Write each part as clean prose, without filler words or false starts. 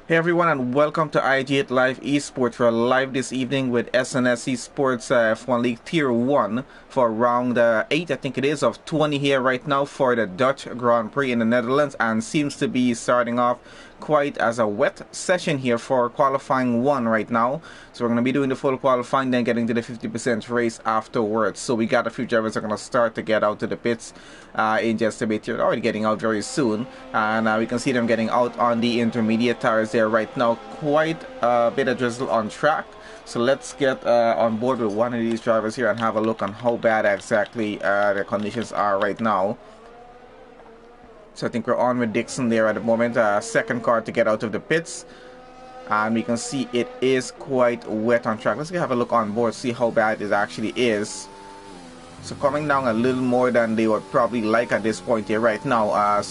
Hey everyone, and welcome to IG Live Esports. We're live this evening with SNS Esports F1 League Tier 1 for round 8, I think it is, of 20 here right now for the Dutch Grand Prix in the Netherlands, and seems to be starting off quite as a wet session here for qualifying 1 right now. So we're going to be doing the full qualifying, then getting to the 50% race afterwards. So we got a few drivers that are going to start to get out to the pits in just a bit here. They're already getting out very soon, and we can see them getting out on the intermediate tires there right now. Quite a bit of drizzle on track. So let's get on board with one of these drivers here and have a look on how bad exactly the conditions are right now. So I think we're on with Dixon there at the moment, second car to get out of the pits, and we can see it is quite wet on track. Let's have a look on board, see how bad it actually is. So coming down a little more than they would probably like at this point here right now.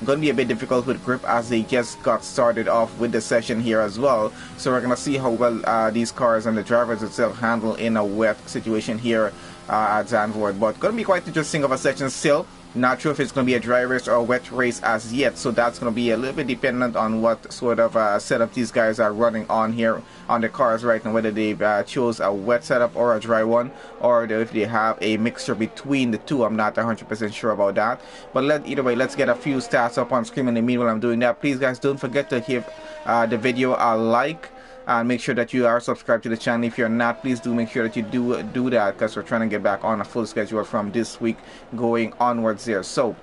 Going to be a bit difficult with grip as they just got started off with the session here as well. So we're going to see how well these cars and the drivers itself handle in a wet situation here at Zandvoort. But going to be quite interesting of a session still. Not sure if it's going to be a dry race or a wet race as yet, so that's going to be a little bit dependent on what sort of setup these guys are running on here on the cars right now, whether they've chose a wet setup or a dry one, or if they have a mixture between the two. I'm not 100% sure about that, but either way, let's get a few stats up on screen. In the meanwhile I'm doing that, please guys don't forget to give the video a like, and make sure that you are subscribed to the channel. If you're not, please do make sure that you do that, because we're trying to get back on a full schedule from this week going onwards there. So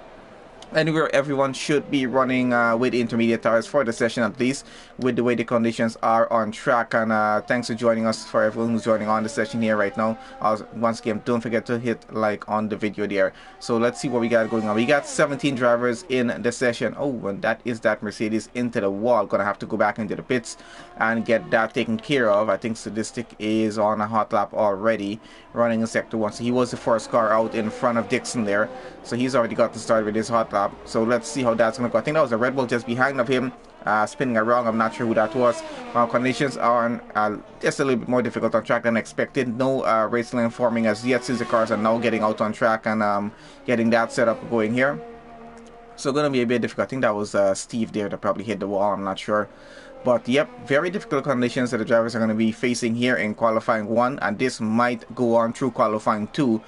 anywhere, everyone should be running with intermediate tires for the session, at least with the way the conditions are on track. And thanks for joining us, for everyone who's joining on the session here right now. Once again, don't forget to hit like on the video there. So let's see what we got going on. We got 17 drivers in the session. Oh, and that is that Mercedes into the wall. Gonna have to go back into the pits and get that taken care of. I think Sadistic is on a hot lap already, running in sector 1. So he was the first car out in front of Dixon there, so he's already got to start with his hot lap. So let's see how that's going to go. I think that was a Red Bull just behind of him, spinning around. I'm not sure who that was. Conditions are just a little bit more difficult on track than expected. No race lane forming as yet, since the cars are now getting out on track and getting that setup going here. So going to be a bit difficult. I think that was Steve there that probably hit the wall. I'm not sure. But yep, very difficult conditions that the drivers are going to be facing here in qualifying 1, and this might go on through qualifying 2.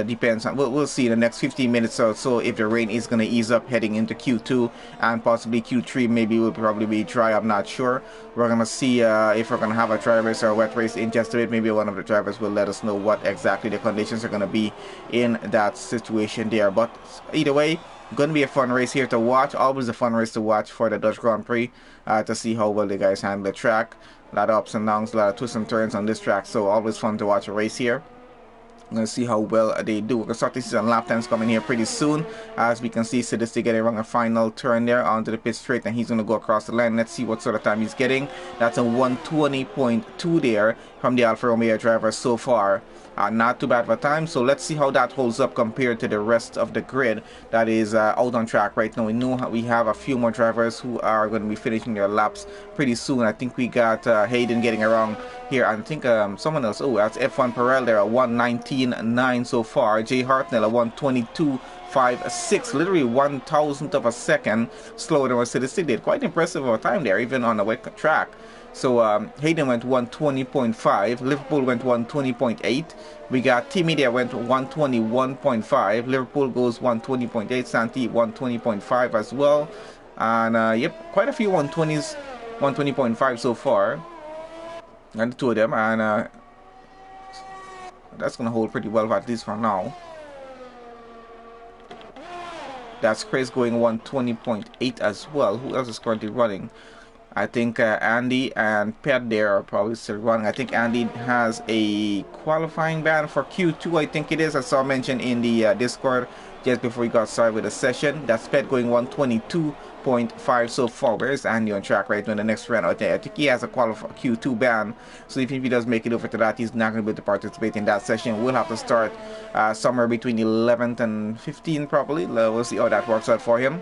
Depends on, we'll see in the next 15 minutes or so if the rain is going to ease up heading into Q2, and possibly Q3 maybe will probably be dry. I'm not sure. We're going to see if we're going to have a dry race or a wet race in just a bit. Maybe one of the drivers will let us know what exactly the conditions are going to be in that situation there. But either way, going to be a fun race here to watch. Always a fun race to watch for the Dutch Grand Prix, to see how well the guys handle the track. A lot of ups and downs, a lot of twists and turns on this track, so always fun to watch a race here. I'm going to see how well they do. We're going to start to see some lap times coming here pretty soon. As we can see, Sadistic getting around a final turn there onto the pit straight, and he's going to go across the line. Let's see what sort of time he's getting. That's a 1:20.2 there from the Alfa Romeo driver so far. Not too bad of a time, so let's see how that holds up compared to the rest of the grid that is out on track right now. We know we have a few more drivers who are going to be finishing their laps pretty soon. I think we got Hayden getting around here, and I think someone else, oh, that's F1 Perel there, a 1:19.9 so far. Jay Hartnell, a 1:22.56, literally 1,000th of a second slower than what Sadistic did. Quite impressive of a time there, even on a wet track. So Hayden went 1:20.5, Liverpool went 1:20.8, we got Team Media went 1:21.5, Liverpool goes 1:20.8, Santi 1:20.5 as well, and yep, quite a few 1:20s, 1:20.5 so far, and the two of them, and that's going to hold pretty well at least for now. That's Chris going 1:20.8 as well. Who else is currently running? I think Andy and Pat there are probably still running. I think Andy has a qualifying ban for Q2, I think it is. I saw mentioned in the Discord just before we got started with the session. That's Pat going 1:22.5 so far. Where is Andy on track right now in the next round? I think he has a Q2 ban, so if he does make it over to that, he's not going to be able to participate in that session. We'll have to start somewhere between 11th and 15th probably. We'll see how that works out for him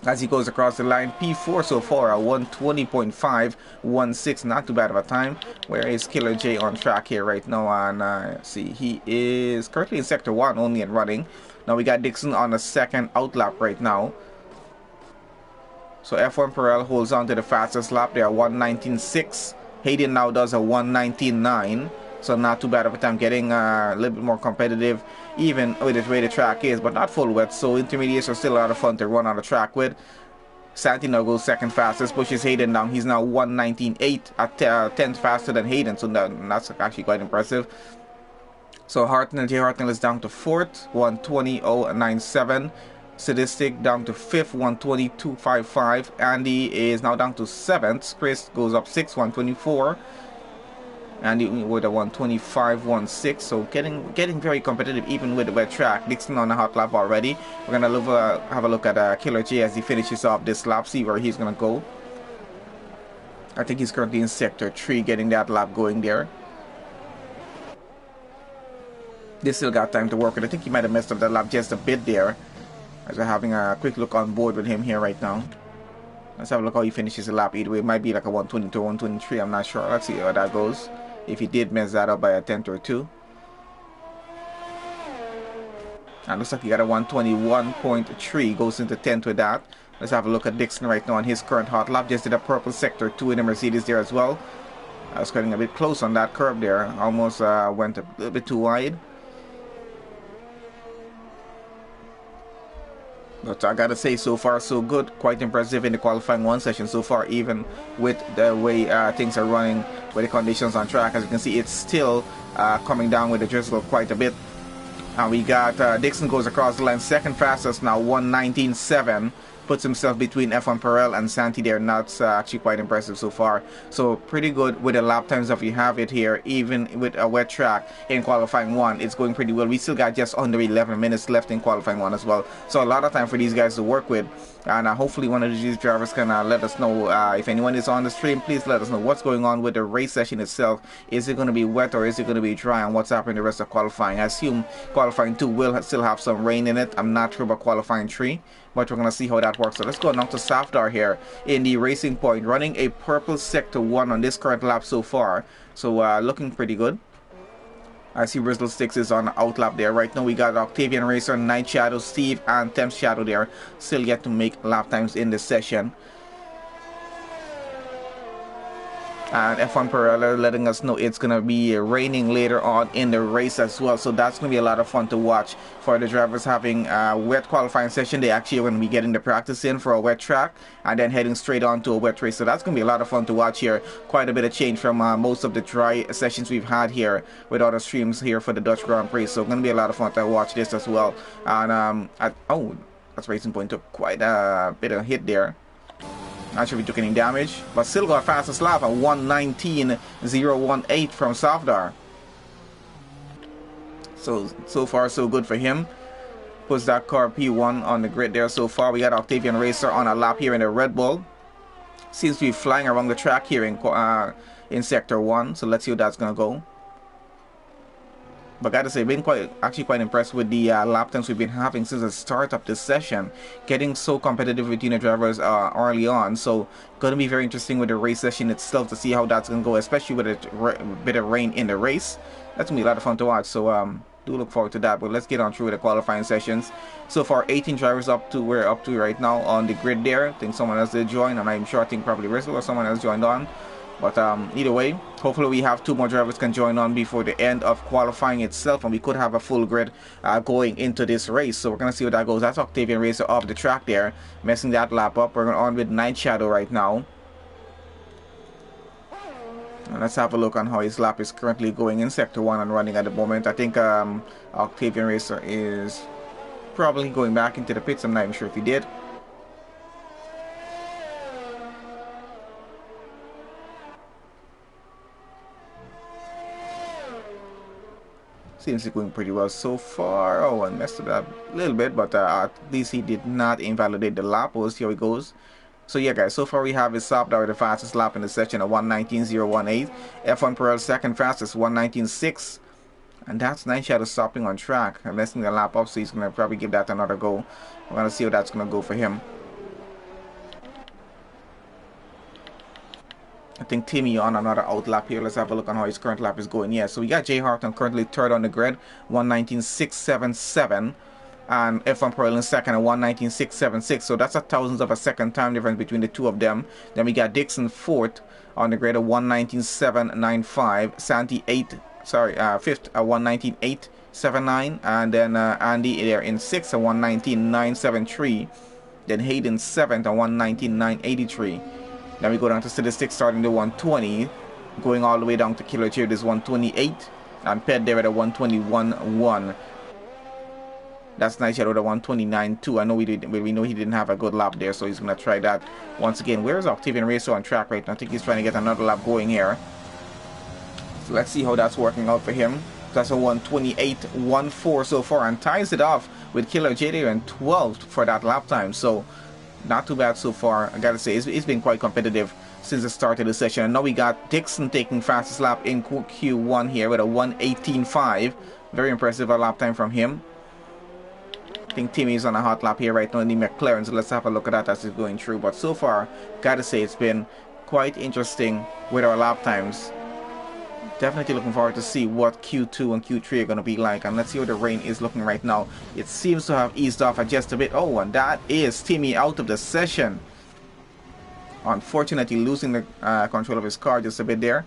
as he goes across the line. P4 so far, a 1:20.516, not too bad of a time. Where is Killer J on track here right now? And see, he is currently in sector 1 only and running. Now we got Dixon on the second outlap right now. So F1 Perel holds on to the fastest lap there, 1:19.6. Hayden now does a 1:19.9. So not too bad of a time, getting a little bit more competitive even with the way the track is, but not full wet. So intermediates are still a lot of fun to run on the track with. Santi now goes second fastest, pushes Hayden down. He's now 1:19.8, at 10th faster than Hayden, so that's actually quite impressive. So Jay Hartnell is down to 4th, 1:20.097. Sadistic down to 5th, 1:22.55. Andy is now down to 7th. Chris goes up 6th, 1:24. Andy with a 1:25.16. So getting very competitive even with the wet track. Dixon on a hot lap already. We're gonna have a look at Killer J as he finishes off this lap. See where he's gonna go. I think he's currently in sector 3, getting that lap going there. They still got time to work with. I think he might have messed up that lap just a bit there. As we're having a quick look on board with him here right now. Let's have a look how he finishes the lap. Either way, it might be like a 1:22, 1:23. I'm not sure. Let's see how that goes. If he did mess that up by a 10th or 2. And looks like he got a 1:21.3. Goes into 10th with that. Let's have a look at Dixon right now on his current hot lap. Just did a purple sector 2 in the Mercedes there as well. I was getting a bit close on that curve there. Almost went a little bit too wide. But I gotta say, so far so good. Quite impressive in the qualifying 1 session so far, even with the way things are running, with the conditions on track. As you can see, it's still coming down with the drizzle quite a bit. And we got Dixon goes across the line, second fastest now, 1:19.7. Puts himself between F1 Perel and Santi there. That's actually quite impressive so far. So pretty good with the lap times that we have it here, even with a wet track in qualifying 1. It's going pretty well. We still got just under 11 minutes left in qualifying 1 as well. So a lot of time for these guys to work with. And hopefully one of these drivers can let us know. If anyone is on the stream, please let us know what's going on with the race session itself. Is it going to be wet or is it going to be dry, and what's happening the rest of qualifying? I assume qualifying 2 will still have some rain in it. I'm not sure about qualifying 3, but we're going to see how that works. So let's go now to Safdar here in the Racing Point, running a purple sector 1 on this current lap so far. So looking pretty good. I see Brizzle Sticks is on the outlap there. Right now we got Octavian Racer, Night Shadow, Steve, and Thames Shadow there. Still yet to make lap times in this session. And F1 Perella letting us know it's going to be raining later on in the race as well. So that's going to be a lot of fun to watch for the drivers having a wet qualifying session. They actually are going to be getting the practice in for a wet track and then heading straight on to a wet race. So that's going to be a lot of fun to watch here. Quite a bit of change from most of the dry sessions we've had here with other streams here for the Dutch Grand Prix. So it's going to be a lot of fun to watch this as well. And oh, that's Racing Point took quite a bit of hit there. Not sure if he took any damage, but still got fastest lap at 1:19.018 from Safdar. So far so good for him. Puts that car P1 on the grid there so far. We got Octavian Racer on a lap here in the Red Bull. Seems to be flying around the track here in Sector 1. So let's see how that's going to go. But gotta say, been quite impressed with the lap times we've been having since the start of this session. Getting so competitive with unit drivers early on. So gonna be very interesting with the race session itself to see how that's gonna go, especially with a bit of rain in the race. That's gonna be a lot of fun to watch. So do look forward to that. But let's get on through with the qualifying sessions. So far, 18 drivers we're up to right now on the grid there. I think someone else did join. I'm not even sure. I think probably Rizzle or someone else joined on. But either way, hopefully we have 2 more drivers can join on before the end of qualifying itself, and we could have a full grid going into this race. So we're going to see how that goes. That's Octavian Racer off the track there, messing that lap up. We're on with Night Shadow right now. And let's have a look on how his lap is currently going in Sector 1 and running at the moment. I think Octavian Racer is probably going back into the pits. I'm not even sure if he did. Seems to be going pretty well so far. Oh, I messed it up a little bit, but at least he did not invalidate the lap. We'll see how it goes. So yeah, guys, so far we have his Safdar with the fastest lap in the session at 1:19.018. F1 Perel second fastest, 1:19.6. And that's Night Shadow stopping on track and messing the lap up, so he's going to probably give that another go. We're going to see how that's going to go for him. I think Timmy on another out lap here. Let's have a look on how his current lap is going. Yeah, so we got Jay Harton currently third on the grid, 1:19.677. and F1 Pearl in second at 1:19.676. So that's a thousandth of a second time difference between the two of them. Then we got Dixon fourth on the grid at 1:19.795. Santi fifth at 1:19.879, and then Andy there in sixth at 1:19.973. Then Hayden seventh at 1:19.983. Then we go down to statistics starting the 120, going all the way down to Killer Jared is 1:28, and Ped there at a 1:21.1. That's nice. He had a 1:29.2. I know we know he didn't have a good lap there, so he's gonna try that once again. Where's Octavian Racer on track right now? I think he's trying to get another lap going here. So let's see how that's working out for him. That's a 1:28.14 so far, and ties it off with Killer JD in 12th for that lap time. So not too bad so far. I gotta say, it's been quite competitive since the start of the session. And now we got Dixon taking fastest lap in Q1 here with a 1:18.5. Very impressive lap time from him. I think Timmy's on a hot lap here right now in the McLaren, so let's have a look at that as it's going through. But so far, gotta say, it's been quite interesting with our lap times. Definitely looking forward to see what Q2 and Q3 are going to be like. And let's see how the rain is looking right now. It seems to have eased off just a bit. Oh, and that is Timmy out of the session. Unfortunately, losing the control of his car just a bit there.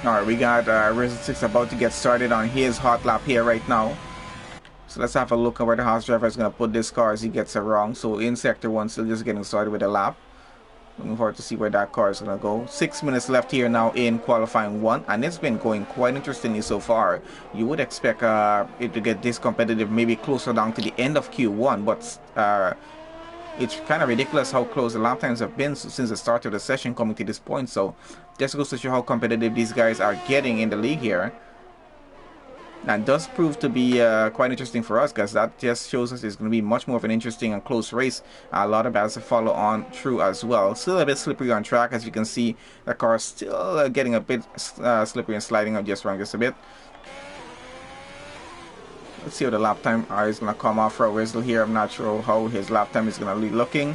Alright, we got Risen 6 about to get started on his hot lap here right now. So let's have a look at where the Haas driver is going to put this car as he gets it wrong. So in Sector 1, still just getting started with the lap. Looking forward to see where that car is going to go. 6 minutes left here now in qualifying 1. And it's been going quite interestingly so far. You would expect it to get this competitive maybe closer down to the end of Q1. But it's kind of ridiculous how close the lap times have been since the start of the session coming to this point. So just goes to show how competitive these guys are getting in the league here. And does prove to be quite interesting for us, because that just shows us it's going to be much more of an interesting and close race. A lot of battles to follow on through as well. Still a bit slippery on track, as you can see. The car is still getting a bit slippery and sliding up just a bit. Let's see how the lap time is going to come off for Wesley here. I'm not sure how his lap time is going to be looking.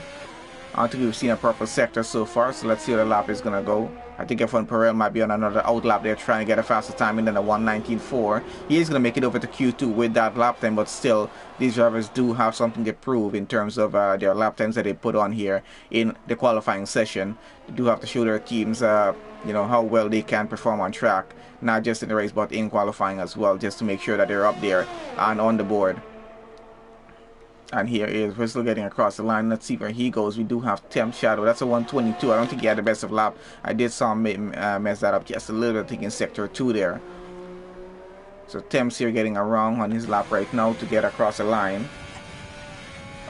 I don't think we've seen a proper sector so far, so let's see how the lap is going to go. I think F1 Perel might be on another out lap there trying to get a faster time than a 1:19.4. He is going to make it over to Q2 with that lap time, but still, these drivers do have something to prove in terms of their lap times that they put on here in the qualifying session. They do have to show their teams you know, how well they can perform on track, not just in the race but in qualifying as well, just to make sure that they're up there and on the board. And here is Whistle getting across the line. Let's see where he goes. We do have Temp Shadow. That's a 1:22. I don't think he had the best of lap. I did saw him mess that up just a little bit, I think in Sector 2 there. So Temp's here getting around on his lap right now to get across the line.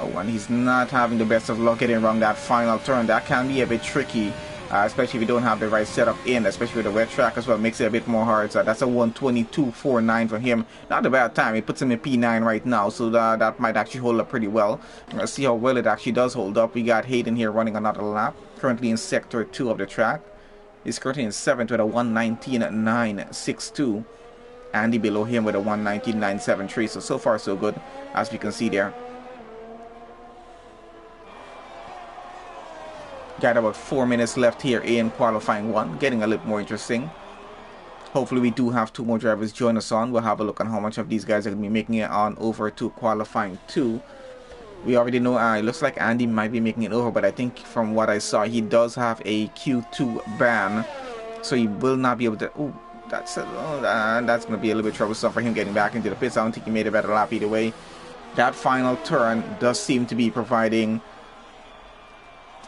Oh, and he's not having the best of luck getting around that final turn. That can be a bit tricky, especially if you don't have the right setup in, especially with the wet track as well. Makes it a bit more hard. So that's a 1:22.49 for him. Not a bad time. It puts him in P9 right now, so that might actually hold up pretty well. Let's see how well it actually does hold up. We got Hayden here running another lap, currently in Sector 2 of the track. He's currently in 7th with a 1:19.962. Andy below him with a 1:19.973. So far so good, as we can see there. Got about 4 minutes left here in qualifying 1, getting a little more interesting. Hopefully we do have 2 more drivers join us on. We'll have a look on how much of these guys are going to be making it on over to qualifying 2. We already know it looks like Andy might be making it over, but I think from what I saw, he does have a Q2 ban, so he will not be able to. Oh, that's going to be a little bit troublesome for him getting back into the pits. I don't think he made a better lap either way. That final turn does seem to be providing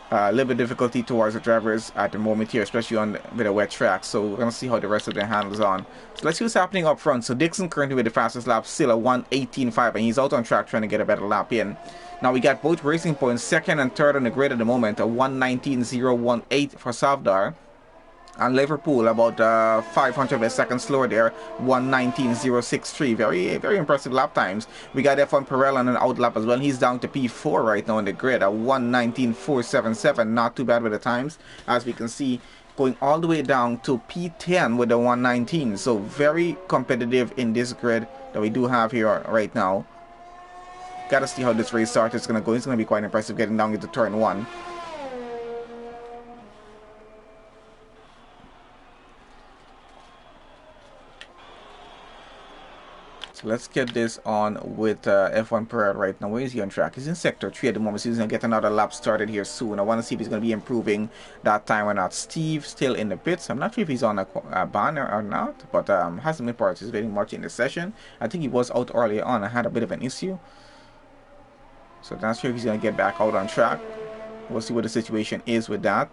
a little bit of difficulty towards the drivers at the moment here, especially with a wet track. So we're going to see how the rest of them handles on. So let's see what's happening up front. So Dixon currently with the fastest lap, still a 1:18.5, and he's out on track trying to get a better lap in. Now we got both Racing Points second and third on the grid at the moment, a 1:19.018 for Savdar. And Liverpool about 500 seconds slower there, 1:19.063. Very, very impressive lap times. We got F1 Perel on an out lap as well. He's down to P4 right now in the grid at 1:19.477. Not too bad with the times, as we can see, going all the way down to P10 with the 1:19. So very competitive in this grid that we do have here right now. Gotta see how this race start is going to go. It's going to be quite impressive getting down into turn 1. let's get this on with F1 Pereira right now. Where is he on track? He's in Sector 3 at the moment, so he's going to get another lap started here soon. I want to see if he's going to be improving that time or not. Steve still in the pits. I'm not sure if he's on a banner or not, but hasn't been participating much in the session. I think he was out earlier on. I had a bit of an issue. So not sure if he's going to get back out on track. We'll see what the situation is with that.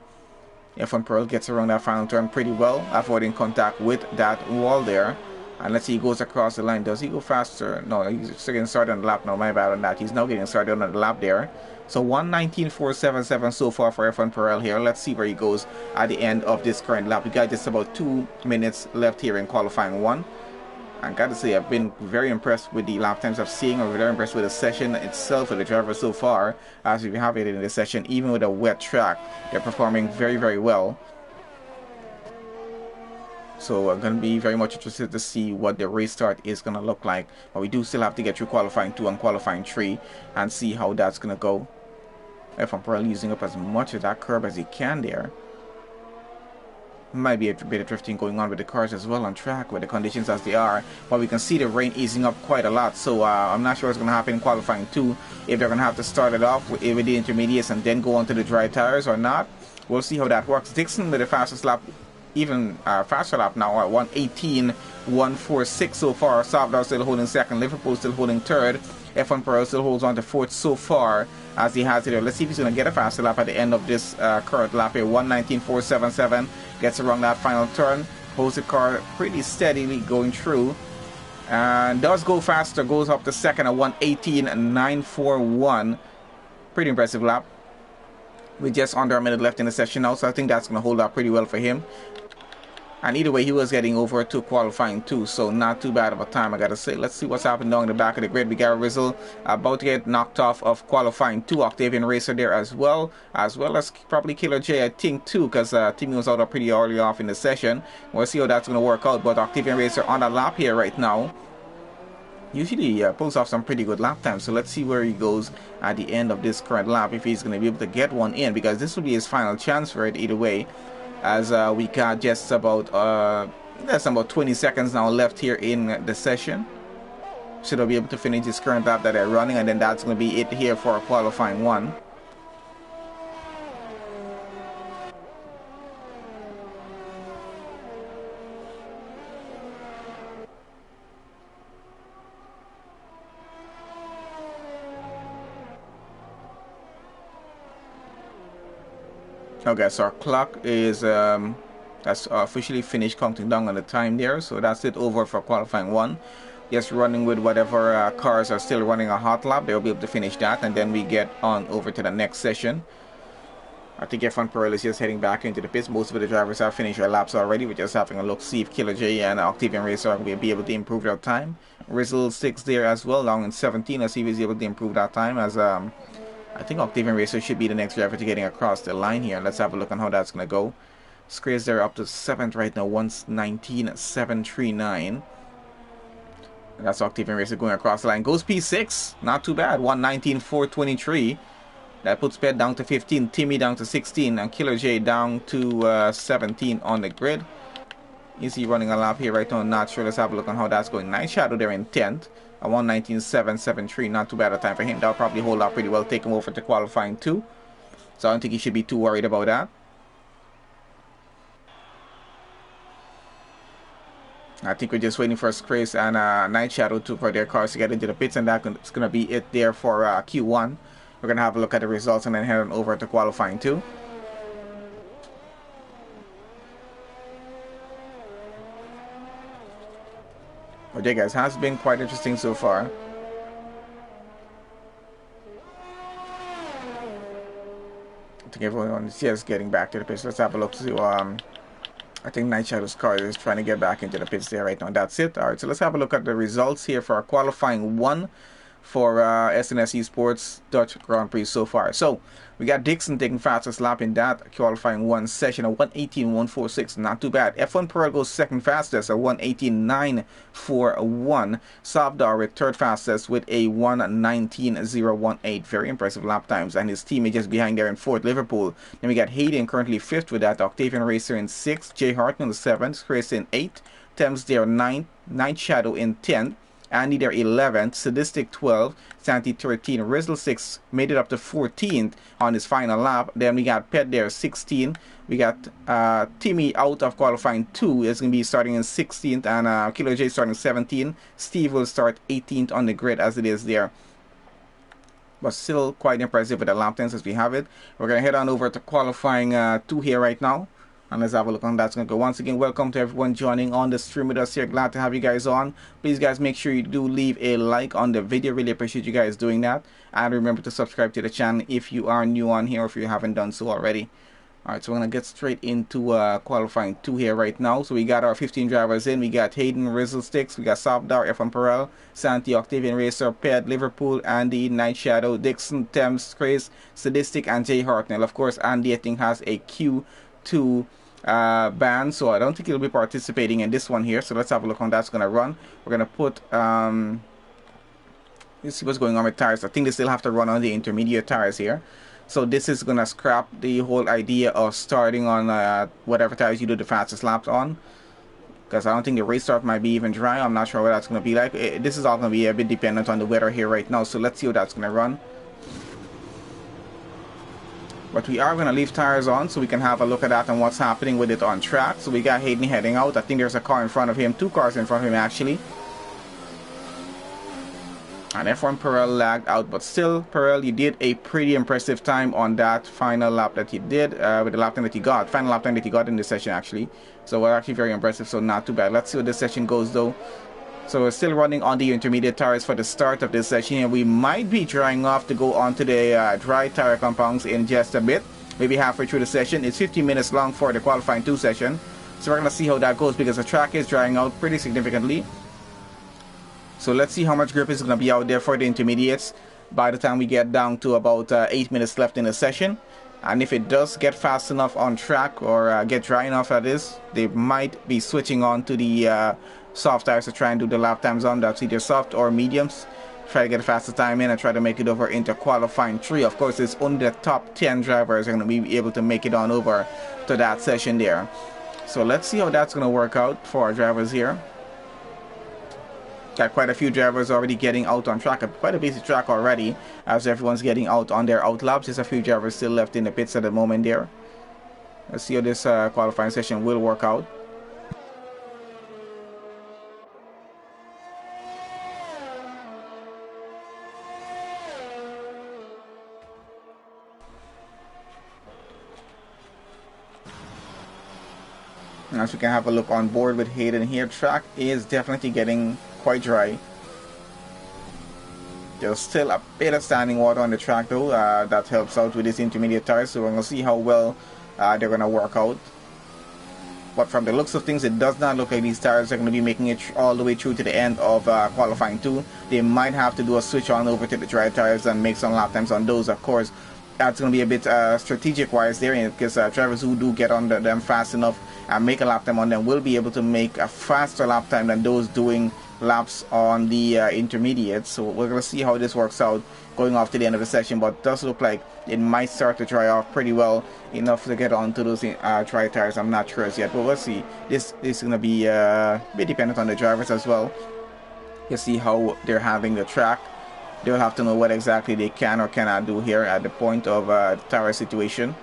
F1 Pearl gets around that final turn pretty well, avoiding contact with that wall there. And let's see, he goes across the line. Does he go faster? No, he's still getting started on the lap. No, my bad on that. He's now getting started on the lap there. So 1:19.477 so far for F1 Pearl here. Let's see where he goes at the end of this current lap. We got just about 2 minutes left here in qualifying 1. I gotta say, I've been very impressed with the lap times I've seen. I'm very impressed with the session itself for the driver so far, as we have it in the session. Even with a wet track, they're performing very, very well. So I'm going to be very much interested to see what the race start is going to look like. But we do still have to get through qualifying 2 and qualifying 3 and see how that's going to go. F1 Pearl using up as much of that curb as he can there. Might be a bit of drifting going on with the cars as well on track with the conditions as they are. But we can see the rain easing up quite a lot. So I'm not sure what's going to happen in qualifying 2. If they're going to have to start it off with the intermediates and then go on to the dry tires or not. We'll see how that works. Dixon with the fastest lap. Even faster lap now at 1:18.146 so far. Savdar still holding second. Liverpool still holding third. F1 Pearl still holds on to fourth so far as he has it there. Let's see if he's going to get a faster lap at the end of this current lap here. 1:19.477. Gets around that final turn. Holds the car pretty steadily going through. And does go faster. Goes up to second at 1:18.941. Pretty impressive lap. With just under a minute left in the session now, so I think that's going to hold up pretty well for him. And either way, he was getting over to qualifying 2, so not too bad of a time, I gotta say. Let's see what's happening down the back of the grid. We got Rizzle about to get knocked off of qualifying 2. Octavian Racer there as well as probably Killer J, I think, too, because Timmy was out pretty early off in the session. We'll see how that's going to work out, but Octavian Racer on a lap here right now. Usually pulls off some pretty good lap times, so let's see where he goes at the end of this current lap, if he's going to be able to get one in, because this will be his final chance for it either way, as we got just about there's about 20 seconds now left here in the session. So they'll be able to finish this current lap that they're running, and then that's going to be it here for qualifying 1. Okay, so our clock is that's officially finished counting down on the time there, so that's it over for qualifying 1. Just running with whatever cars are still running a hot lap. They'll be able to finish that, and then we get on over to the next session. I think F1 Pearl is just heading back into the pits. Most of the drivers have finished their laps already. We're just having a look, see if Killer J and Octavian Racer will be able to improve their time. Rizzle 6 there as well, long in 17. Let's see if he's able to improve that time, as I think Octavian Racer should be the next driver to getting across the line here. Let's have a look on how that's going to go. Scrays there up to 7th right now, 1:19.739. And that's Octavian Racer going across the line. Goes P6, not too bad, 1:19.423. That puts Ped down to 15, Timmy down to 16, and Killer J down to 17 on the grid. Is he running a lap here right now? Not sure. Let's have a look on how that's going. Night Shadow there in 10th. A 1:19.773, not too bad a time for him. That'll probably hold up pretty well, take him over to qualifying 2. So I don't think he should be too worried about that. I think we're just waiting for Scrace and Night Shadow for their cars to get into the pits, and that's going to be it there for Q1. We're going to have a look at the results and then head on over to qualifying 2. Okay guys, has been quite interesting so far. I think everyone is just getting back to the pits. Let's have a look to see. I think Night Shadow's car is trying to get back into the pits there right now. That's it. Alright, so let's have a look at the results here for our qualifying 1 for SNS Esports Dutch Grand Prix so far. So we got Dixon taking fastest lap in that qualifying 1 session at 1:18.146. Not too bad. F1 Pearl goes second fastest at 1:18.941. Savdar with third fastest with a 1:19.018. Very impressive lap times, and his teammate just behind there in fourth, Liverpool. Then we got Hayden currently fifth with that. Octavian Racer in 6th. Jay Hartman in 7th. Chris in 8th. Thames there 9th. Night Shadow in 10th. Andy there 11th, Sadistic 12, Santi 13, Rizzle 6 made it up to 14th on his final lap. Then we got Pet there 16. We got Timmy out of qualifying 2. It's going to be starting in 16th, and Kilo J starting 17th. Steve will start 18th on the grid as it is there. But still quite impressive with the lap times as we have it. We're going to head on over to qualifying 2 here right now. And let's have a look on that's going to go. Once again, welcome to everyone joining on the stream with us here. Glad to have you guys on. Please, guys, make sure you do leave a like on the video. Really appreciate you guys doing that. And remember to subscribe to the channel if you are new on here or if you haven't done so already. Alright, so we're going to get straight into qualifying 2 here right now. So we got our 15 drivers in. We got Hayden, Rizzle Sticks. We got Sofdar, F1 Perel, Santi, Octavian Racer, Ped, Liverpool, Andy, Night Shadow, Dixon, Thames, Craze, Sadistic, and Jay Hartnell. Of course, Andy, I think, has a Q2 ban, so I don't think he'll be participating in this one here. So let's have a look on that's going to run. We're going to put... let's see what's going on with tires. I think they still have to run on the intermediate tires here. So this is going to scrap the whole idea of starting on whatever tires you do the fastest laps on. Because I don't think the race start might be even dry. I'm not sure what that's going to be like. This is all going to be a bit dependent on the weather here right now. So let's see how that's going to run. But we are going to leave tires on so we can have a look at that and what's happening with it on track. So we got Hayden heading out. I think there's a car in front of him. 2 cars in front of him actually. And F1 Perel lagged out, but still, Perel, you did a pretty impressive time on that final lap that you did, with the lap time that you got, final lap time that you got in this session actually. So we're actually very impressive, so not too bad. Let's see what this session goes though. So we're still running on the intermediate tires for the start of this session, and we might be drying off to go onto the dry tire compounds in just a bit, maybe halfway through the session. It's 15 minutes long for the qualifying 2 session, so we're going to see how that goes because the track is drying out pretty significantly. So let's see how much grip is going to be out there for the intermediates by the time we get down to about 8 minutes left in the session. And if it does get fast enough on track or get dry enough, that is, they might be switching on to the soft tires to try and do the lap times on. That's either soft or mediums. Try to get a faster time in and try to make it over into qualifying 3. Of course, it's only the top 10 drivers are going to be able to make it on over to that session there. So let's see how that's going to work out for our drivers here. Got quite a few drivers already getting out on track, quite a busy track already, as everyone's getting out on their out laps. There's a few drivers still left in the pits at the moment there. Let's see how this qualifying session will work out. As we can have a look on board with Hayden here, track is definitely getting quite dry. There's still a bit of standing water on the track though, that helps out with this intermediate tires, so we're going to see how well they're going to work out. But from the looks of things, it does not look like these tires are going to be making it all the way through to the end of qualifying 2. They might have to do a switch on over to the dry tires and make some lap times on those. Of course, that's going to be a bit strategic wise there, because drivers who do get on them fast enough and make a lap time on them will be able to make a faster lap time than those doing laps on the intermediates. So we're going to see how this works out going off to the end of the session, but it does look like it might start to dry off pretty well enough to get onto those dry tires. I'm not sure as yet, but we'll see. This is going to be a bit dependent on the drivers as well. You see how they're handling the track. They'll have to know what exactly they can or cannot do here at the point of the tire situation.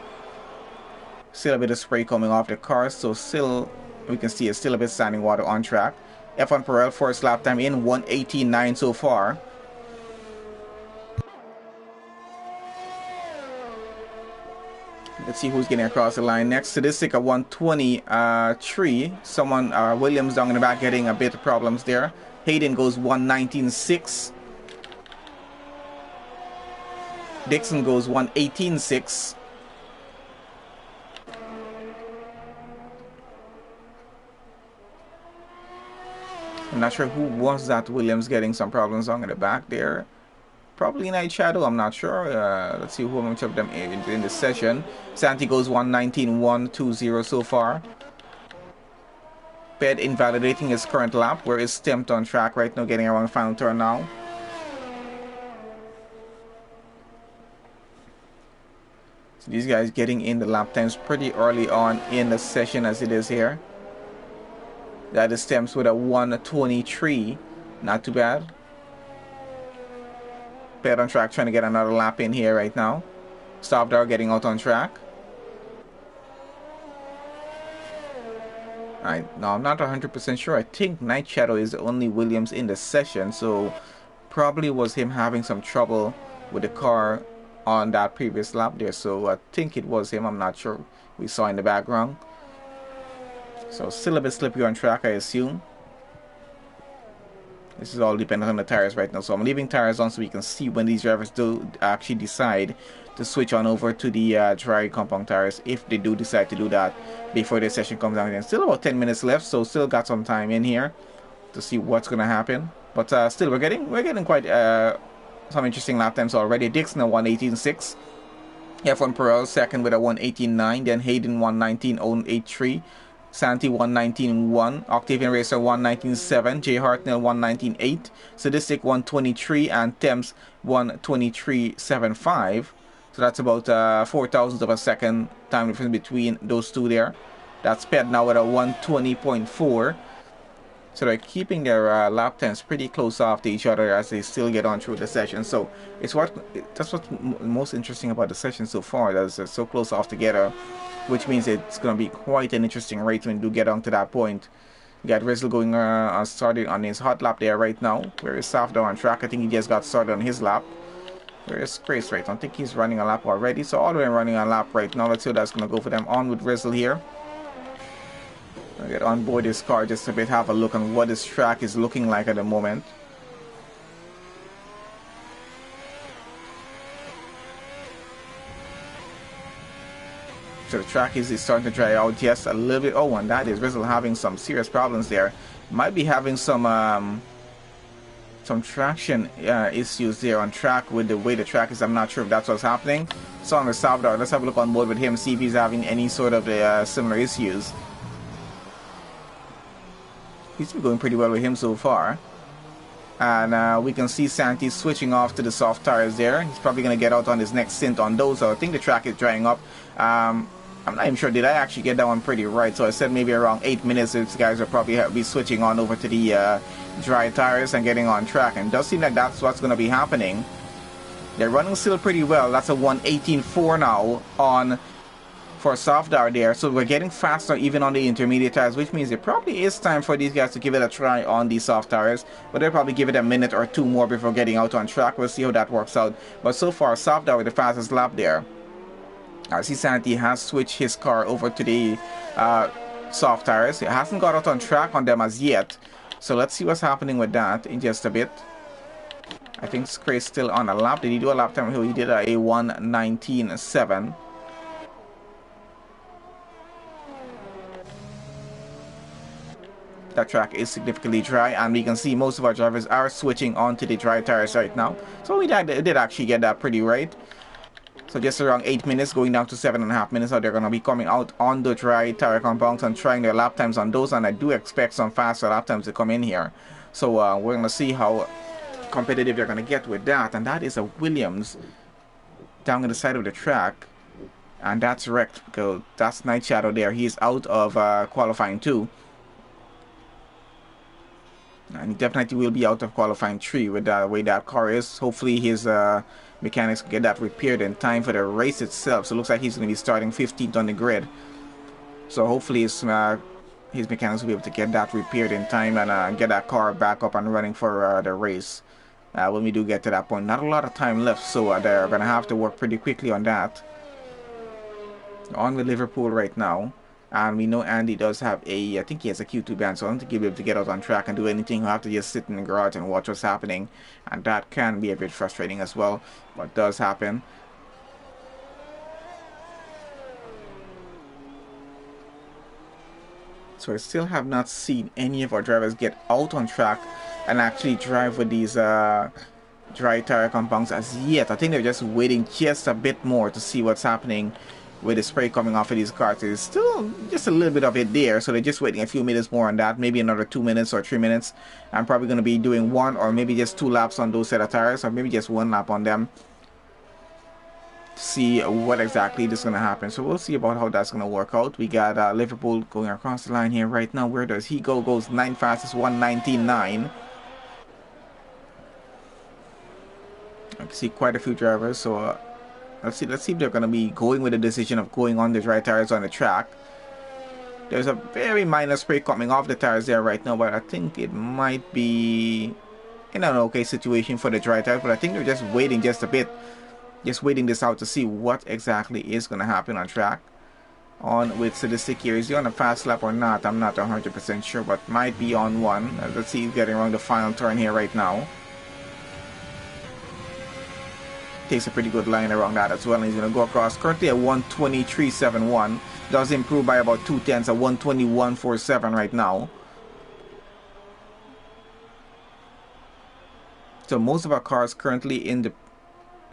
Still a bit of spray coming off the car, so still we can see it's still a bit standing water on track. F1 Perel first lap time in 1:18.9 so far. Let's see who's getting across the line next. Sadistic at 1:23. Someone Williams down in the back getting a bit of problems there. Hayden goes 1:19.6. Dixon goes 1:18.6. I'm not sure who was that Williams getting some problems on in the back there. Probably Night Shadow, I'm not sure. Let's see who much of them in this session. Santi goes 1:19.120 so far. Ped invalidating his current lap, where is Stempt on track right now, getting around final turn now. So these guys getting in the lap times pretty early on in the session as it is here. That is Stempt with a 1:23. Not too bad. Pet on track trying to get another lap in here right now. Softar getting out on track. No, I'm not 100% sure. I think Night Shadow is the only Williams in the session, so probably was him having some trouble with the car on that previous lap there. So I think it was him. I'm not sure. We saw in the background. So still a bit slippery on track, I assume. This is all dependent on the tires right now. So I'm leaving tires on so we can see when these drivers do actually decide to switch on over to the dry compound tires, if they do decide to do that before the session comes down again. Still about 10 minutes left, so still got some time in here to see what's going to happen. But still, we're getting quite some interesting lap times already. Dixon at 1:18.6. F1 Perel second with a 1:18.9. Then Hayden 1:19.083. Santi 1:19.1, Octavian Racer 1:19.7, Jay Hartnell 1:19.8, Sadistic 1:23, and Thames 1:23.75. So that's about 4 thousandths of a second time difference between those two there. That's Ped now at a 1:20.4. So they're keeping their lap times pretty close off to each other as they still get on through the session. So that's what's most interesting about the session so far. That they're so close off together, which means it's going to be quite an interesting race when you do get on to that point. You got Rizzle going started on his hot lap there right now. Where is Softar on track? I think he just got started on his lap. Where is Grace right? I don't think he's running a lap already. So all the way running a lap right now. Let's see how that's going to go for them. On with Rizzle here. I'll get on board this car just a bit, have a look on what this track is looking like at the moment. So the track is starting to dry out just a little bit. Oh, and that is Rizzle having some serious problems there. Might be having some traction issues there on track with the way the track is. I'm not sure if that's what's happening. So on the Softar, let's have a look on board with him, see if he's having any sort of similar issues. He's been going pretty well with him so far. And we can see Santi switching off to the soft tires there. He's probably going to get out on his next stint on those. So I think the track is drying up. I'm not even sure. Did I actually get that one pretty right? So I said maybe around 8 minutes. These guys will probably be switching on over to the dry tires and getting on track. And it does seem like that's what's going to be happening. They're running still pretty well. That's a 1:18.4 now on for Softar there. So we're getting faster even on the intermediate tires, which means it probably is time for these guys to give it a try on these soft tires. But they'll probably give it a minute or two more before getting out on track. We'll see how that works out. But so far, Softar with the fastest lap there. I see Santi has switched his car over to the soft tires. It hasn't got out on track on them as yet. So let's see what's happening with that in just a bit. I think Craig's still on a lap. Did he do a lap time? He did a 1:19.7. That track is significantly dry, and we can see most of our drivers are switching onto the dry tires right now. So we did actually get that pretty right. So just around 8 minutes, going down to 7.5 minutes, they're going to be coming out on the dry tire compounds and trying their lap times on those. And I do expect some faster lap times to come in here. So we're going to see how competitive they're going to get with that. And that is a Williams down on the side of the track. And that's wrecked because that's Night Shadow there. He's out of qualifying 2. And he definitely will be out of qualifying 3 with the way that car is. Hopefully his mechanics can get that repaired in time for the race itself. So it looks like he's going to be starting 15th on the grid. So hopefully his mechanics will be able to get that repaired in time and get that car back up and running for the race. When we do get to that point. Not a lot of time left, so they're going to have to work pretty quickly on that. On with Liverpool right now. And we know Andy does have I think he has a Q2 band, so I don't think he'll be able to get out on track and do anything. He'll have to just sit in the garage and watch what's happening. And that can be a bit frustrating as well, but does happen. So I still have not seen any of our drivers get out on track and actually drive with these dry tire compounds as yet. I think they're just waiting just a bit more to see what's happening with the spray coming off of these cars. There's still just a little bit of it there, so they're just waiting a few minutes more on that, maybe another 2 minutes or 3 minutes. I'm probably going to be doing 1 or maybe just 2 laps on those set of tires, or maybe just 1 lap on them to see what exactly is going to happen. So we'll see about how that's going to work out. We got Liverpool going across the line here right now. Where does he go? Goes 9 fastest, 1:19.9. I can see quite a few drivers, so let's see if they're going to be going with the decision of going on the dry tires on the track. There's a very minor spray coming off the tires there right now, but I think it might be in an okay situation for the dry tires, but I think they're just waiting just a bit, just waiting this out to see what exactly is going to happen on track. On with Sadistic here, is he on a fast lap or not? I'm not 100% sure, but might be on one. Let's see, he's getting around the final turn here right now. Takes a pretty good line around that as well, and he's going to go across currently at 123.71. Does improve by about 2/10 at 121.47 right now. So most of our cars currently in the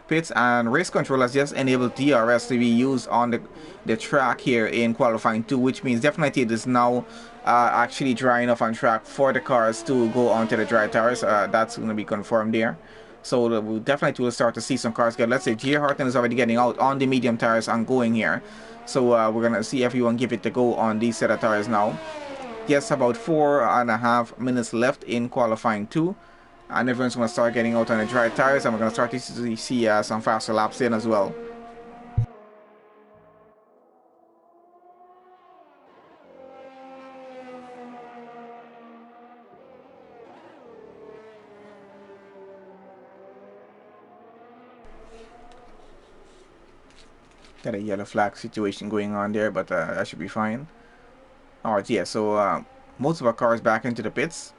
pits, and race control has just enabled DRS to be used on the track here in qualifying 2, which means definitely it is now actually dry enough on track for the cars to go onto the dry tires. That's going to be confirmed there. So we definitely will start to see some cars get, let's say J. Harton is already getting out on the medium tires and going here. So we're going to see everyone give it the go on these set of tires now. Yes, about 4.5 minutes left in qualifying 2. And everyone's going to start getting out on the dry tires, and we're going to start to see some faster laps in as well. Got a yellow flag situation going on there, but that should be fine. Alright, yeah, so most of our cars back into the pits.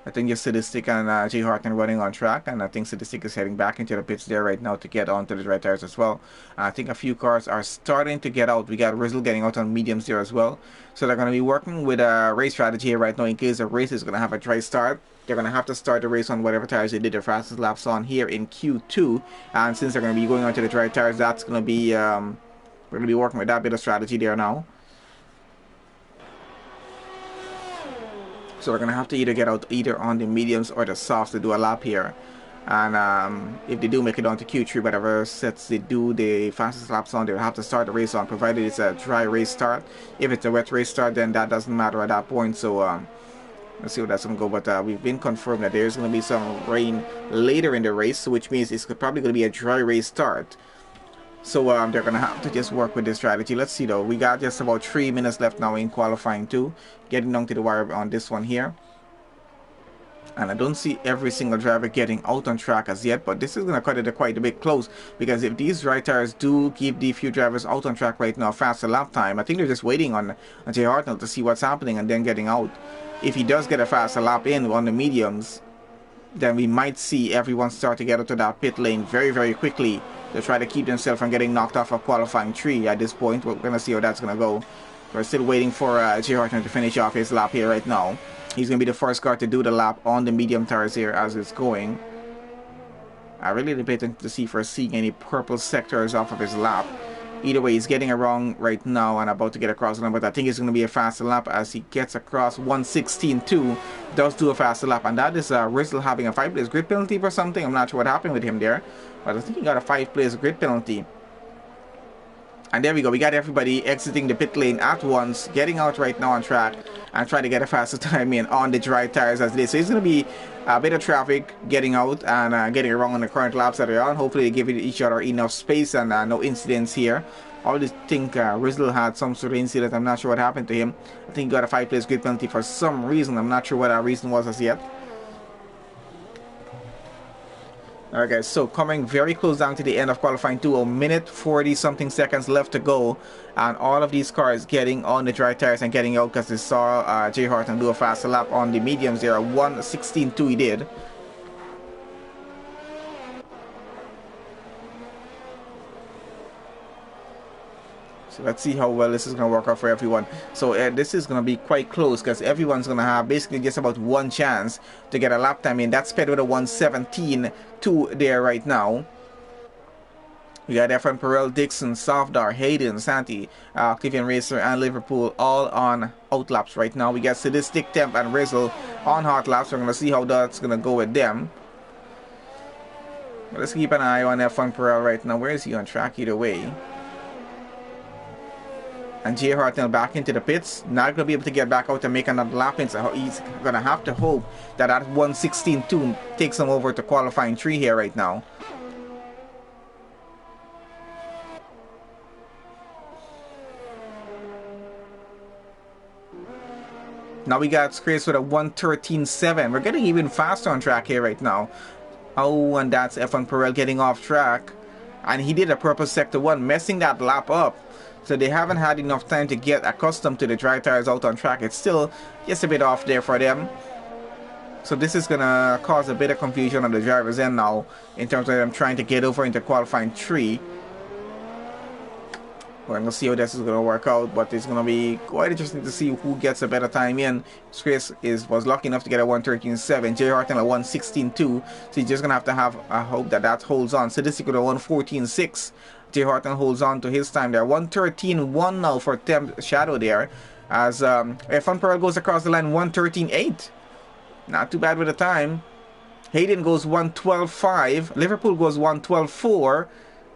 I think just Sadistic and J. Harton running on track, and I think Sadistic is heading back into the pits there right now to get onto the dry tires as well. I think a few cars are starting to get out. We got Rizzle getting out on mediums there as well. So they're going to be working with a race strategy here right now in case the race is going to have a dry start. They're going to have to start the race on whatever tires they did their fastest laps on here in Q2. And since they're going to be going onto the dry tires, that's going to be, we're going to be working with that bit of strategy there now. So we're going to have to either get out either on the mediums or the softs to do a lap here. And if they do make it on to Q3, whatever sets they do the fastest laps on, they'll have to start the race on, provided it's a dry race start. If it's a wet race start, then that doesn't matter at that point. So let's see what that's going to go. But we've been confirmed that there's going to be some rain later in the race, which means it's probably going to be a dry race start. So they're going to have to just work with this strategy. Let's see though. We got just about 3 minutes left now in qualifying 2. Getting down to the wire on this one here. And I don't see every single driver getting out on track as yet. But this is going to cut it quite a bit close. Because if these dry tires do keep the few drivers out on track right now, faster lap time, I think they're just waiting on J. Hartnell to see what's happening and then getting out. If he does get a faster lap in on the mediums, then we might see everyone start to get out to that pit lane very, very quickly to try to keep themselves from getting knocked off of qualifying 3 at this point. We're going to see how that's going to go. We're still waiting for J. Harton to finish off his lap here right now. He's going to be the first car to do the lap on the medium tires here as it's going. I really debate to see for seeing any purple sectors off of his lap. Either way, he's getting around right now and about to get across the line, but I think it's going to be a faster lap as he gets across 1:16.2. Does do a faster lap, and that is Rizzle having a 5-place grid penalty for something. I'm not sure what happened with him there, but I think he got a 5-place grid penalty. And there we go. We got everybody exiting the pit lane at once, getting out right now on track and trying to get a faster time in on the dry tires as it is. So it's going to be a bit of traffic getting out and getting around on the current laps that they're on. Hopefully they give each other enough space and no incidents here. I always think Rizzle had some sort of incident. I'm not sure what happened to him. I think he got a 5-place grid penalty for some reason. I'm not sure what that reason was as yet. Alright guys, so coming very close down to the end of qualifying 2, a minute 40 something seconds left to go, and all of these cars getting on the dry tires and getting out because they saw J. Harton do a faster lap on the mediums there. 1:16.2 he did. So let's see how well this is going to work out for everyone. So this is going to be quite close because everyone's going to have basically just about one chance to get a lap time in. That's paired with a 1:17.2 there right now. We got Efren, Perel, Dixon, Safdar, Hayden, Santi, Cleveland Racer, and Liverpool all on out laps right now. We got Sadistic, Temp, and Rizzle on hot laps. We're going to see how that's going to go with them. But let's keep an eye on Efren, Perel right now. Where is he on track either way? And J. Hartnell back into the pits. Not going to be able to get back out and make another lap in. So he's going to have to hope that 1:16.2 takes him over to qualifying 3 here right now. Now we got Scrace with a 1:13.7. We're getting even faster on track here right now. Oh, and that's F1 Perel getting off track. And he did a purpose sector 1, messing that lap up. So they haven't had enough time to get accustomed to the dry tires out on track. It's still just a bit off there for them. So this is going to cause a bit of confusion on the driver's end now in terms of them trying to get over into qualifying 3. We're going to see how this is going to work out, but it's going to be quite interesting to see who gets a better time in. Chris was lucky enough to get a 1:13.7, Jay Horton a 1:16.2, so he's just going to have a hope that holds on. So this is going to 1:14.6. Jay Horton holds on to his time there. 1:13.1 now for Temp Shadow there, as F1 Pearl goes across the line 1:13.8. Not too bad with the time. Hayden goes 1:12.5. Liverpool goes 1:12.4.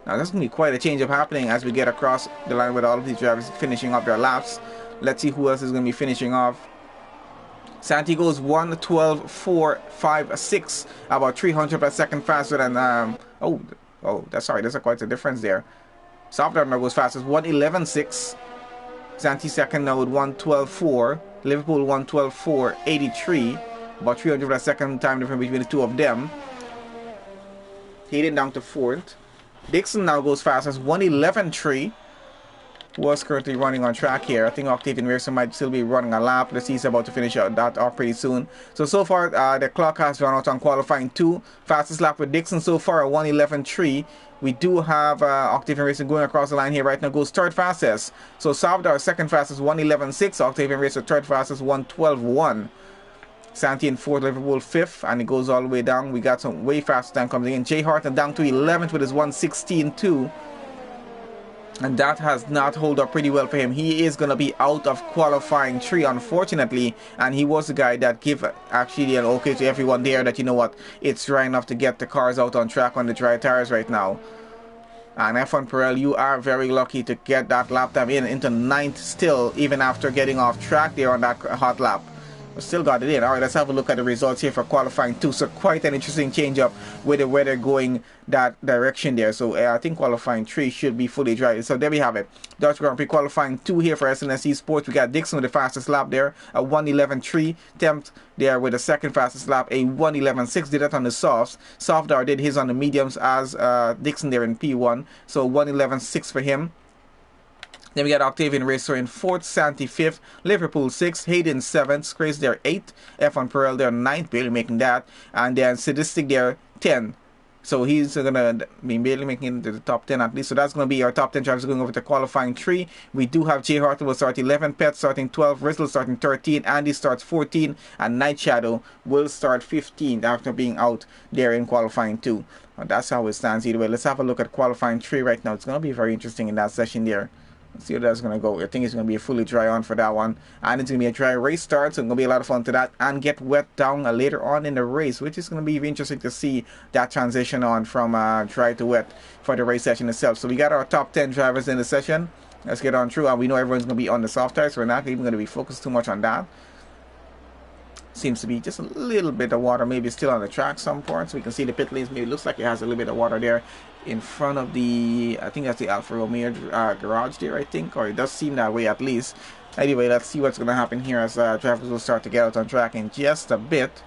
Now that's going to be quite a change up happening as we get across the line with all of these drivers finishing up their laps. Let's see who else is going to be finishing off. Santi goes 1:12.456, about 300 per second faster than that's quite a difference there. Software goes fastest 1:11.6. Santi second now with 1:12.4. Liverpool 1:12.483, about 300 per second time difference between the two of them. Hayden down to fourth. Dixon now goes fastest 1:11.3. Was currently running on track here. I think Octavian Racing might still be running a lap. Let's see, he's about to finish out that off pretty soon. So far, the clock has run out on qualifying 2. Fastest lap with Dixon so far at 1:11.3. We do have Octavian Racing going across the line here right now. Goes third fastest. So Savdar second fastest 1:11.6. Octavian Racing third fastest 1:12.1. Santi in fourth, Liverpool fifth, and it goes all the way down. We got some way faster time coming in. Jay Horton down to 11th with his 1:16.2. And that has not held up pretty well for him. He is going to be out of qualifying 3, unfortunately. And he was the guy that gave actually an okay to everyone there that, you know what, it's dry enough to get the cars out on track on the dry tires right now. And F1 Perel, you are very lucky to get that lap time into 9th still, even after getting off track there on that hot lap. Still got it in. Alright, let's have a look at the results here for qualifying 2. So quite an interesting change up with the weather going that direction there. So I think qualifying 3 should be fully dry. So there we have it. Dutch Grand Prix qualifying 2 here for SNS Esports. We got Dixon with the fastest lap there, a 1:11.3. Tempt there with the second fastest lap, a 1:11.6. Did that on the softs. Sofdar did his on the mediums as Dixon there in P1. So 1:11.6 for him. Then we got Octavian Racer in 4th, Santi 5th, Liverpool 6th, Hayden 7th, Scrace there 8th, F1 Perel there 9th, barely making that, and then Sadistic there 10th. So he's going to be barely making it into the top 10 at least. So that's going to be our top 10 drivers going over to qualifying 3. We do have Jay Horton will start 11th, Pet starting 12th, Rizzle starting 13th, Andy starts 14th, and Night Shadow will start 15th after being out there in qualifying 2. That's how it stands either way. Let's have a look at qualifying 3 right now. It's going to be very interesting in that session there. Let's see how that's going to go. I think it's going to be a fully dry on for that one. And it's going to be a dry race start, so it's going to be a lot of fun to that. And get wet down later on in the race, which is going to be interesting to see that transition on from dry to wet for the race session itself. So we got our top 10 drivers in the session. Let's get on through. And we know everyone's going to be on the soft tires, so we're not even going to be focused too much on that. Seems to be just a little bit of water maybe still on the track some parts. We can see the pit lanes, maybe looks like it has a little bit of water there in front of the, I think that's the Alfa Romeo garage there, I think, or it does seem that way at least. Anyway, let's see what's going to happen here as drivers will start to get out on track in just a bit.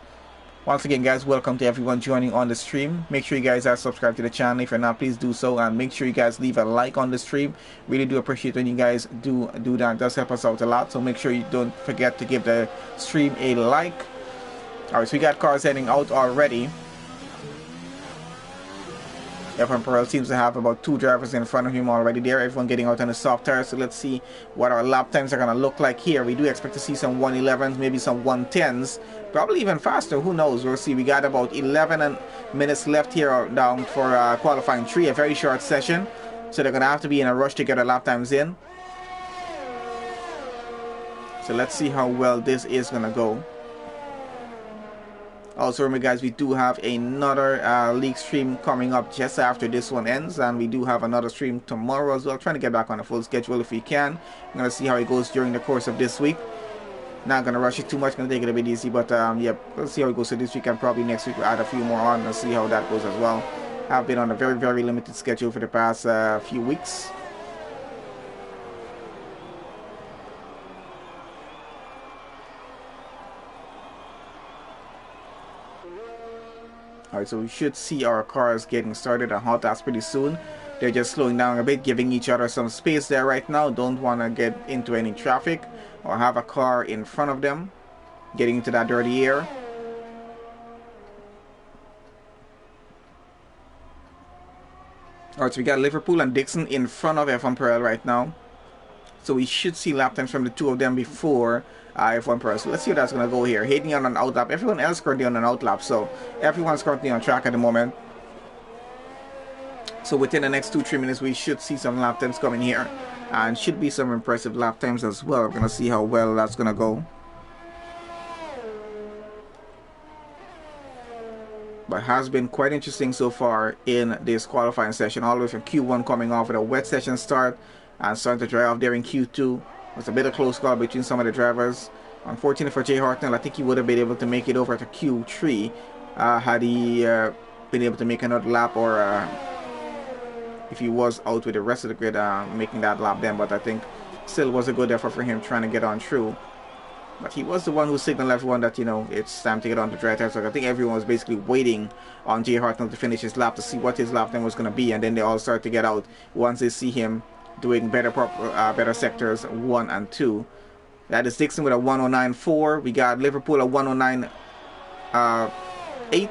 Once again, guys, welcome to everyone joining on the stream. Make sure you guys are subscribed to the channel. If you're not, please do so, and make sure you guys leave a like on the stream. Really do appreciate when you guys do that. It does help us out a lot, so make sure you don't forget to give the stream a like. Alright, so we got cars heading out already. F1 Perel seems to have about 2 drivers in front of him already there. Everyone getting out on the soft tires. So let's see what our lap times are going to look like here. We do expect to see some 1:11s, maybe some 1:10s. Probably even faster. Who knows? We'll see. We got about 11 minutes left here down for qualifying 3. A very short session. So they're going to have to be in a rush to get our lap times in. So let's see how well this is going to go. Also remember, guys, we do have another league stream coming up just after this one ends, and we do have another stream tomorrow as well. Trying to get back on a full schedule if we can. I'm going to see how it goes during the course of this week. Not going to rush it too much, going to take it a bit easy, but yeah, we'll see how it goes. So this week and probably next week we'll add a few more on and see how that goes as well. I've been on a very, very limited schedule for the past few weeks. Alright, so we should see our cars getting started on hot laps pretty soon. They're just slowing down a bit, giving each other some space there right now. Don't want to get into any traffic or have a car in front of them getting into that dirty air. Alright, so we got Liverpool and Dixon in front of F1 Perel right now. So we should see lap times from the two of them before F1 Perel. So let's see how that's going to go here. Hayden on an out lap. Everyone else currently on an out lap. So everyone's currently on track at the moment. So within the next 2-3 minutes, we should see some lap times coming here. And should be some impressive lap times as well. We're going to see how well that's going to go. But has been quite interesting so far in this qualifying session, all the way from Q1 coming off with a wet session start and starting to dry off there in Q2. It was a bit of a close call between some of the drivers. Unfortunately for Jay Hartnell, I think he would have been able to make it over to Q3 had he been able to make another lap, or if he was out with the rest of the grid making that lap then. But I think still was a good effort for him trying to get on through. But he was the one who signaled everyone that, you know, it's time to get on the dry tires. So I think everyone was basically waiting on Jay Hartnell to finish his lap to see what his lap time was going to be. And then they all start to get out once they see him doing better sectors 1 and 2. That is Dixon with a 109.4. We got Liverpool at 109.8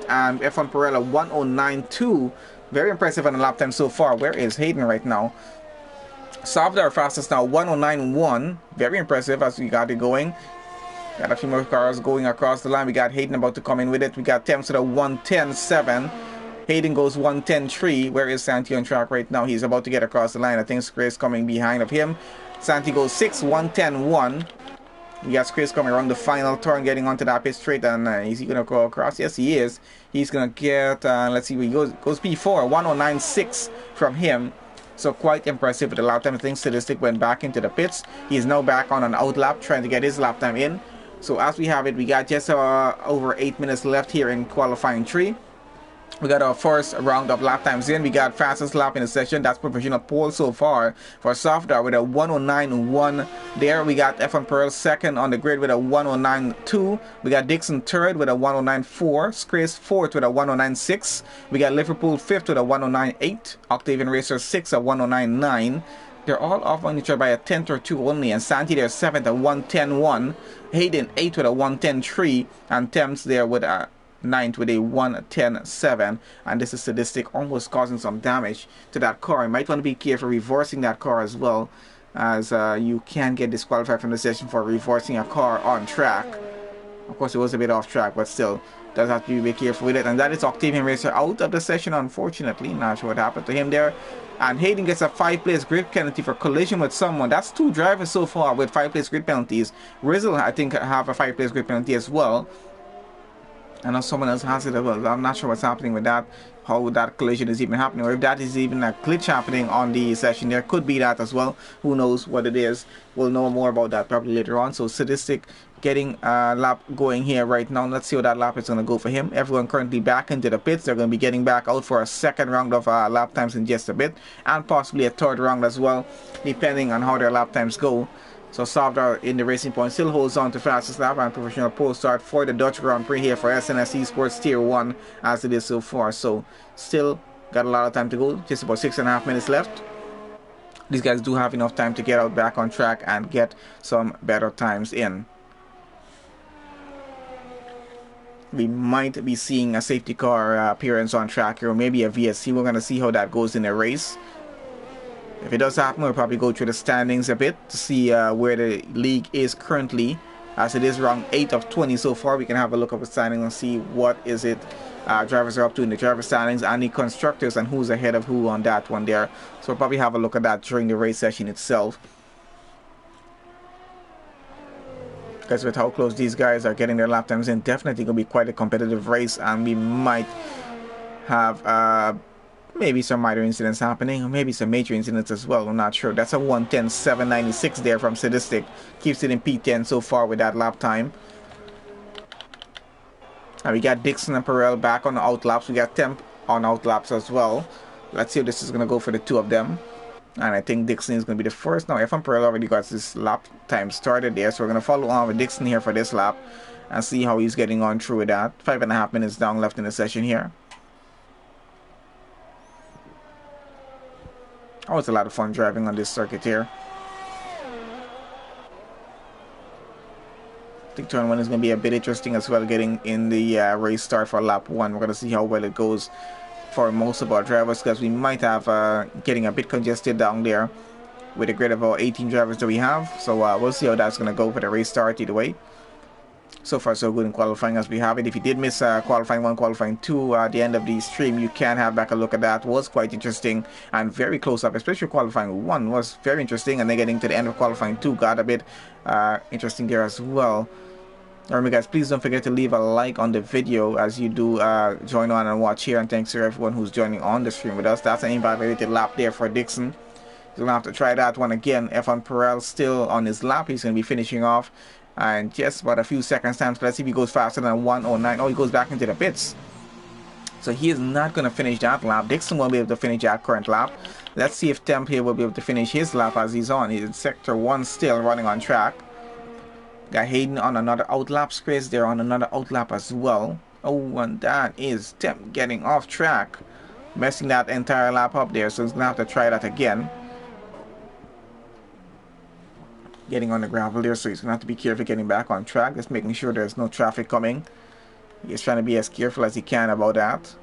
and F1 Perel at 109.2. Very impressive on the lap time so far. Where is Hayden right now? Savdar fastest now, 109.1. Very impressive as we got it going. Got a few more cars going across the line. We got Hayden about to come in with it. We got Thames with a 110.7. Hayden goes 110.3. Where is Santi on track right now? He's about to get across the line. I think Scrace coming behind of him. Santi goes 6, 110.1. We got Scrace coming around the final turn, getting onto that pit straight. And is he going to go across? Yes, he is. He's going to get, let's see where he goes. Goes P4, 109.6 from him. So quite impressive with the lap time. I think Statistic went back into the pits. He is now back on an out lap, trying to get his lap time in. So as we have it, we got just over 8 minutes left here in qualifying 3. We got our first round of lap times in. We got fastest lap in the session. That's provisional pole so far for Sofdar with a 109.1 there. We got F1 Pearl second on the grid with a 109.2. We got Dixon third with a 109.4. Scrace fourth with a 109.6. We got Liverpool fifth with a 109.8. Octavian Racer sixth at 109.9. They're all off on each other by a tenth or two only. And Santi there seventh at 110.1. Hayden eighth with a 110.3. And Thames there with a 9th with a 110.7, and this is Statistic almost causing some damage to that car. You might want to be careful reversing that car as well, as you can get disqualified from the session for reversing a car on track. Of course, it was a bit off track, but still does have to be careful with it. And that is Octavian Racer out of the session, unfortunately. Not sure what happened to him there. And Hayden gets a 5-place grid penalty for collision with someone. That's 2 drivers so far with 5-place grid penalties. Rizzle, I think, have a 5-place grid penalty as well. I know someone else has it as well. I'm not sure what's happening with that, how that collision is even happening, or if that is even a glitch happening on the session. There could be that as well. Who knows what it is? We'll know more about that probably later on. So Statistic getting a lap going here right now. Let's see how that lap is going to go for him. Everyone currently back into the pits. They're going to be getting back out for a second round of lap times in just a bit, and possibly a third round as well, depending on how their lap times go. So Savdar in the Racing Point still holds on to fastest lap and professional pole start for the Dutch Grand Prix here for SNS Esports Tier 1 as it is so far. So still got a lot of time to go, just about 6.5 minutes left. These guys do have enough time to get out back on track and get some better times in. We might be seeing a safety car appearance on track here, or maybe a VSC. We're going to see how that goes in the race. If it does happen, we'll probably go through the standings a bit to see where the league is currently, as it is round 8 of 20 so far. We can have a look at the standings and see what is it drivers are up to in the driver standings and the constructors, and who's ahead of who on that one there. So we'll probably have a look at that during the race session itself. Because with how close these guys are getting their lap times in, definitely going to be quite a competitive race, and we might have maybe some minor incidents happening, or maybe some major incidents as well. I'm not sure. That's a 110.796 there from Statistic. Keeps it in P10 so far with that lap time. And we got Dixon and Perel back on the out laps. We got Temp on out laps as well. Let's see how this is going to go for the two of them. And I think Dixon is going to be the first. Now, F1 Perel already got this lap time started there. So we're going to follow on with Dixon here for this lap and see how he's getting on through with that. 5.5 minutes down left in the session here. Oh, it's a lot of fun driving on this circuit here. I think turn 1 is going to be a bit interesting as well, getting in the race start for lap 1. We're going to see how well it goes for most of our drivers, because we might have getting a bit congested down there with a grid of about 18 drivers that we have. So we'll see how that's going to go for the race start either way. So far so good in qualifying as we have it. If you did miss qualifying 1, qualifying 2 at the end of the stream, you can have back a look at that. It was quite interesting and very close up, especially qualifying 1 was very interesting, and then getting to the end of qualifying 2 got a bit interesting there as well. Remember guys, please don't forget to leave a like on the video as you do join on and watch here, and thanks to everyone who's joining on the stream with us. That's an invalidated lap there for Dixon. He's going to have to try that one again. F1 Perel still on his lap. He's going to be finishing off and just about a few seconds time. So let's see if he goes faster than 1:09. Oh, he goes back into the pits. So he is not going to finish that lap. Dixon won't be able to finish that current lap. Let's see if Temp here will be able to finish his lap as he's on. He's in sector 1 still running on track. Got Hayden on another outlap. Squares there on another outlap as well. Oh, and that is Temp getting off track, messing that entire lap up there. So he's going to have to try that again. Getting on the gravel there, so he's going to have to be careful getting back on track. Just making sure there's no traffic coming. He's trying to be as careful as he can about that.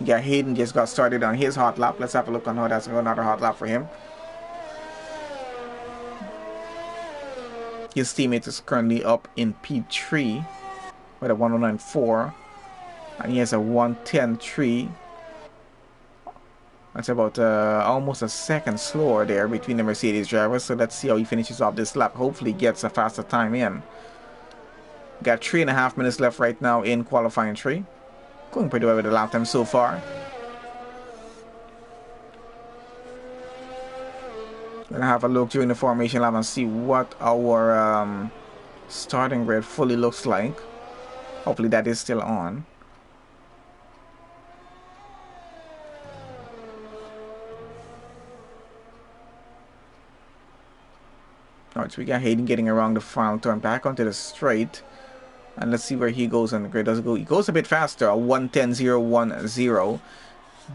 Yeah, Hayden just got started on his hot lap. Let's have a look on how that's going. Another hot lap for him. His teammate is currently up in P3 with a 109.4, and he has a 110.3. That's about almost a second slower there between the Mercedes drivers. So let's see how he finishes off this lap. Hopefully gets a faster time in. Got 3.5 minutes left right now in qualifying 3. Going pretty well with the lap time so far. Gonna have a look during the formation lap and see what our starting grid fully looks like. Hopefully that is still on. Alright, so we got Hayden getting around the final turn back onto the straight. And let's see where he goes on the grid. Does it go? He goes a bit faster, a 1:10.010.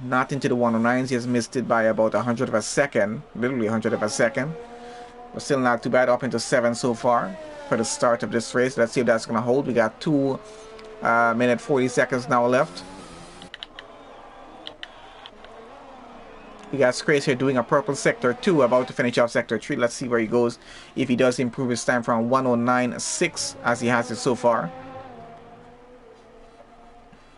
Not into the 109s. He has missed it by about 100 of a second. Literally 100 of a second. But still not too bad. Up into 7 so far for the start of this race. Let's see if that's going to hold. We got 2 minute 40 seconds now left. We got Scrace here doing a purple sector 2, about to finish off sector 3. Let's see where he goes. If he does improve his time from 1:09.6 as he has it so far.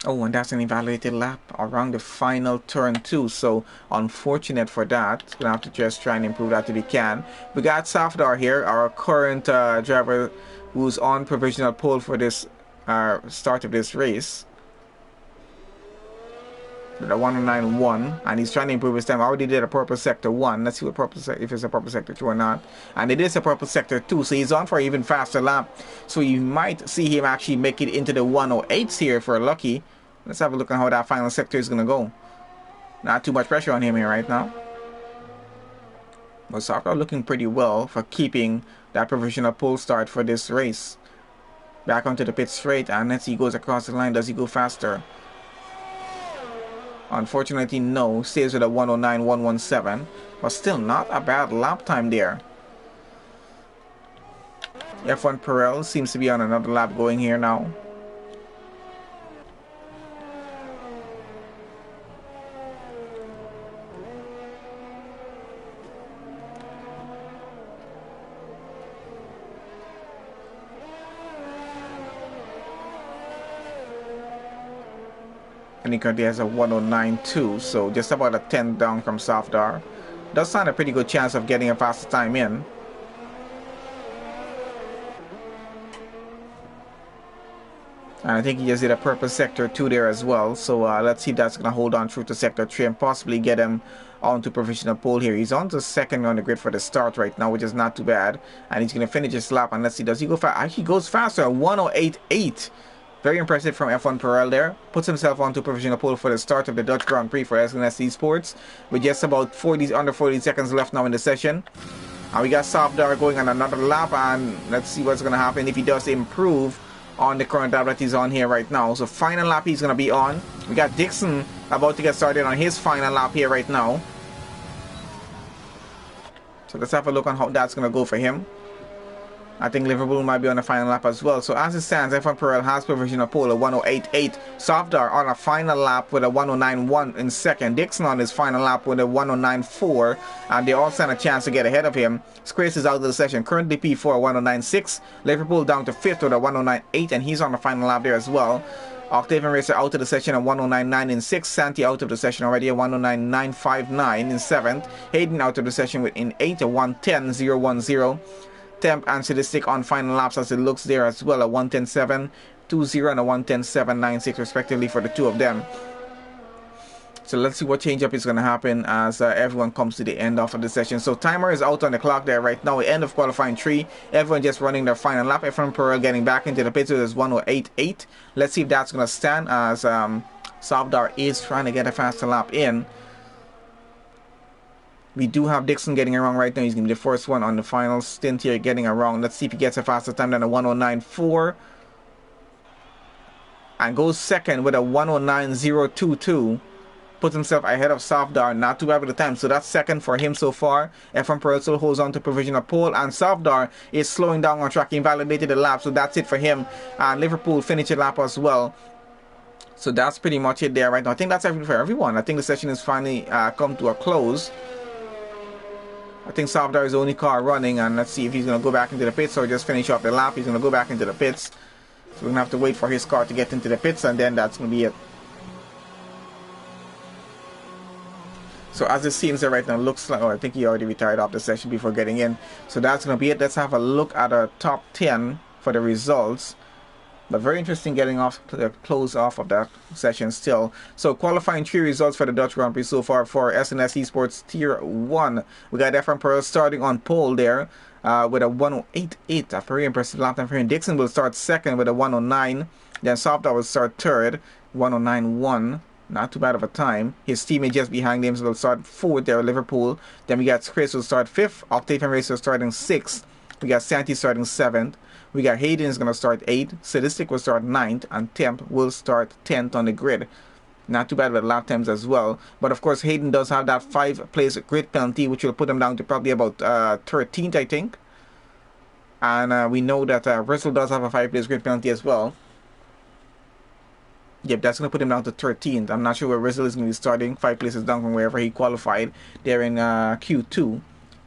Oh, and that's an invalidated lap around the final turn 2. So unfortunate for that. Gonna have to just try and improve that if we can. We got Safdar here, our current driver, who's on provisional pole for this start of this race. With a 109.1, and he's trying to improve his time. I already did a purple sector 1. Let's see what purple if it's a purple sector 2 or not. And it is a purple sector 2, so he's on for an even faster lap. So you might see him actually make it into the 108s here for lucky. Let's have a look at how that final sector is going to go. Not too much pressure on him here right now. But Safdar looking pretty well for keeping that provisional pole start for this race. Back onto the pit straight, and let's see, he goes across the line. Does he go faster? Unfortunately, no. Stays with a 109.117, but still not a bad lap time there. F1 Perel seems to be on another lap going here now. And he currently has a 109.2, so just about a 10 down from Safdar. Does sound a pretty good chance of getting a faster time in. And I think he just did a purple sector 2 there as well. So let's see if that's going to hold on through to sector 3 and possibly get him onto provisional pole here. He's on to second on the grid for the start right now, which is not too bad. And he's going to finish his lap. And let's see, does he go fast? Actually, he goes faster, 108.8. Very impressive from F1 Perel there. Puts himself onto provisional pole for the start of the Dutch Grand Prix for SNS Esports. With just about under 40 seconds left now in the session. And we got Safdar going on another lap, and let's see what's going to happen if he does improve on the current lap that he's on here right now. So final lap he's going to be on. We got Dixon about to get started on his final lap here right now. So let's have a look on how that's going to go for him. I think Liverpool might be on the final lap as well. So as it stands, F1 Pearl has provisional pole at 108.8. Sofdar on a final lap with a 109.1 in second. Dixon on his final lap with a 109.4. And they all stand a chance to get ahead of him. Scrace is out of the session. Currently P4 109.6. Liverpool down to 5th with a 109.8. And he's on the final lap there as well. Octavian Racer out of the session at 109.9 in 6th. Santi out of the session already at 109.959 in 7th. Hayden out of the session in 8th at 110.010. Temp and Sadistic on final laps as it looks there as well at 110.720 and a 110.796 respectively for the two of them. So let's see what change up is going to happen as everyone comes to the end of the session. So timer is out on the clock there right now. End of qualifying 3. Everyone just running their final lap. F1 Pearl getting back into the pits with his 108.8. Let's see if that's going to stand as Sofdar is trying to get a faster lap in. We do have Dixon getting around right now. He's going to be the first one on the final stint here getting around. Let's see if he gets a faster time than a 109.4. And goes second with a 109.022. Puts himself ahead of Sofdar. Not too bad with the time. So that's second for him so far. F1 Pearl still holds on to provisional pole. And Sofdar is slowing down on track. He invalidated the lap. So that's it for him. And Liverpool finished the lap as well. So that's pretty much it there right now. I think that's everything for everyone. I think the session is finally come to a close. I think Sofdar is the only car running, and let's see if he's going to go back into the pits or just finish off the lap. He's going to go back into the pits. So we're going to have to wait for his car to get into the pits, and then that's going to be it. So as it seems there right now, looks like, oh, I think he already retired off the session before getting in. So that's going to be it. Let's have a look at our top 10 for the results. But very interesting getting off the close off of that session still. So qualifying 3 results for the Dutch Grand Prix so far for SNS Esports Tier 1. We got F1 Pearl starting on pole there with a 108.8. A very impressive lap time for him. Dixon will start second with a 109. Then Sofdar will start third, 109.1. Not too bad of a time. His teammate just behind him will start fourth there, Liverpool. Then we got Chris will start fifth. Octavian Racer starting sixth. We got Santi starting seventh. We got Hayden is going to start 8th, Sadistic will start 9th, and Temp will start 10th on the grid. Not too bad with lap times as well. But of course, Hayden does have that 5-place grid penalty, which will put him down to probably about 13th, I think. And we know that Russell does have a 5-place grid penalty as well. Yep, that's going to put him down to 13th. I'm not sure where Russell is going to be starting, 5 places down from wherever he qualified. They're in Q2.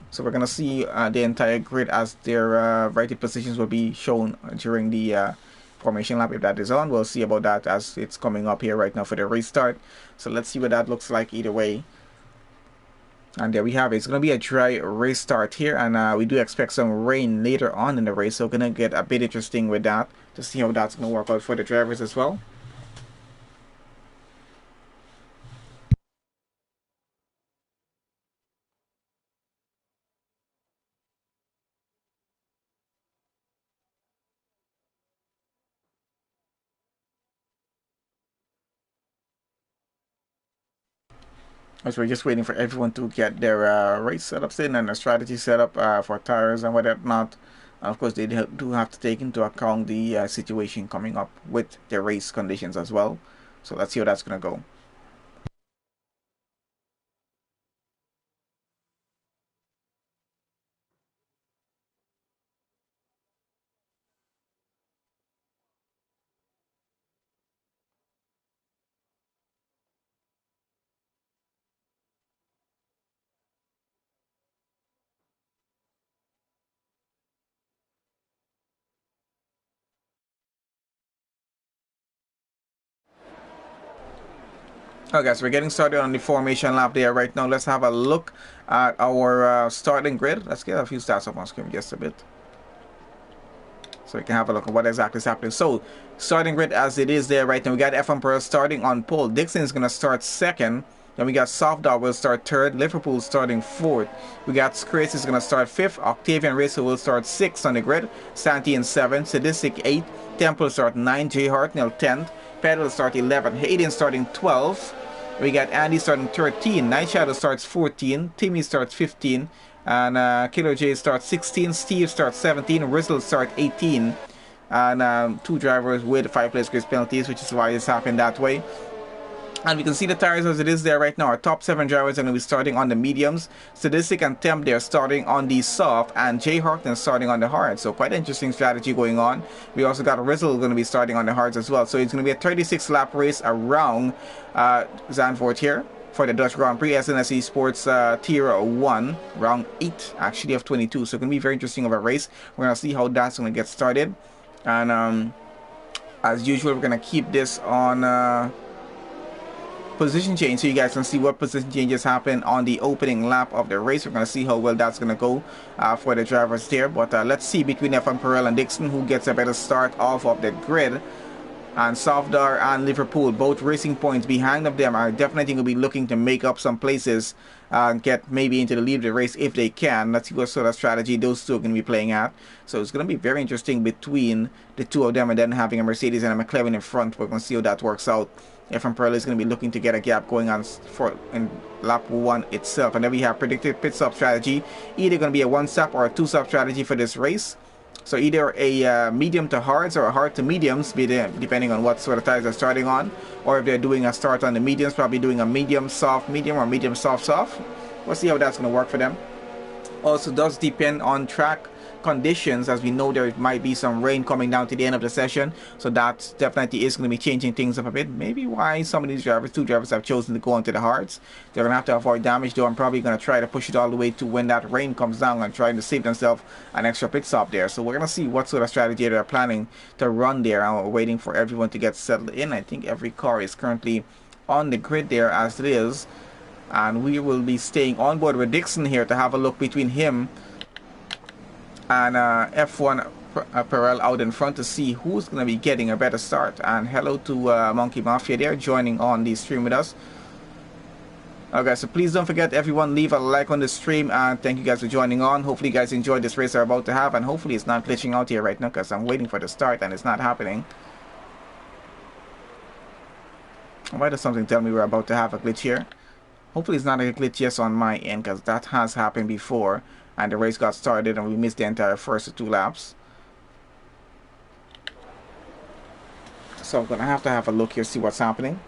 So we're going to see the entire grid as their rated positions will be shown during the formation lap. If that is on, we'll see about that as it's coming up here right now for the restart. So let's see what that looks like either way. And there we have it. It's going to be a dry race start here. And we do expect some rain later on in the race. So we're going to get a bit interesting with that to see how that's going to work out for the drivers as well. So we're just waiting for everyone to get their race setups in and a strategy set up for tires and whatnot. And of course, they do have to take into account the situation coming up with the race conditions as well. So let's see how that's going to go. Okay, so we're getting started on the formation lap there right now. Let's have a look at our starting grid. Let's get a few stats up on screen just a bit, so we can have a look at what exactly is happening. So starting grid as it is there right now, we got F1 Pearl starting on pole. Dixon is going to start second. Then we got Sofdar will start third. Liverpool starting fourth. We got Scrace is going to start fifth. Octavian Racer will start sixth on the grid. Santi in seventh. Sadistic 8th. Temple start 9th. J Hartnell 10th. Pedal start 11th. Hayden starting 12th. We got Andy starting 13. Night Shadow starts 14. Timmy starts 15. And Killer J starts 16. Steve starts 17. Rizzle starts 18. and 2 drivers with 5 place grid penalties, which is why it's happened that way. And we can see the tires as it is there right now. Our top 7 drivers are going to be starting on the mediums. Sadistic and Temp, they're starting on the soft, and Jay Harkton starting on the hard. So quite interesting strategy going on. We also got Rizzle going to be starting on the hards as well. So it's going to be a 36 lap race around Zandvoort here for the Dutch Grand Prix SNS Esports Tier 1, round 8 actually of 22. So it's going to be very interesting of a race. We're going to see how that's going to get started. And as usual, we're going to keep this on position change so you guys can see what position changes happen on the opening lap of the race. We're going to see how well that's going to go for the drivers there. But let's see between F1 Perel and Dixon who gets a better start off of the grid. And Safdar and Liverpool, both racing points behind of them, are definitely going to be looking to make up some places and get maybe into the lead of the race if they can. Let's see what sort of strategy those two are going to be playing at. So it's going to be very interesting between the two of them, and then having a Mercedes and a McLaren in front. We're going to see how that works out. F1 Perel is going to be looking to get a gap going on in lap 1 itself. And then we have predicted pit stop strategy. Either going to be a 1-stop or a 2-stop strategy for this race. So either a medium to hards or a hard to mediums, depending on what sort of tires they're starting on. Or if they're doing a start on the mediums, probably doing a medium soft medium or medium soft soft. We'll see how that's going to work for them. Also does depend on track conditions, as we know there might be some rain coming down to the end of the session, so that definitely is going to be changing things up a bit. Maybe why some of these drivers, 2 drivers, have chosen to go into the hards. They're going to have to avoid damage, though. I'm probably going to try to push it all the way to when that rain comes down and trying to save themselves an extra pit stop there. So we're going to see what sort of strategy they're planning to run there, and we're waiting for everyone to get settled in. I think every car is currently on the grid there as it is, and we will be staying on board with Dixon here to have a look between him and F1 Perel out in front to see who's going to be getting a better start. And hello to Monkey Mafia there joining on the stream with us. Okay, so please don't forget, everyone, leave a like on the stream, and thank you guys for joining on. Hopefully you guys enjoyed this race we're about to have, and hopefully it's not glitching out here right now, because I'm waiting for the start and it's not happening. Why does something tell me we're about to have a glitch here? Hopefully it's not a glitch yes on my end, because that has happened before and the race got started and we missed the entire first 2 laps. So I'm going to have a look here, see what's happening.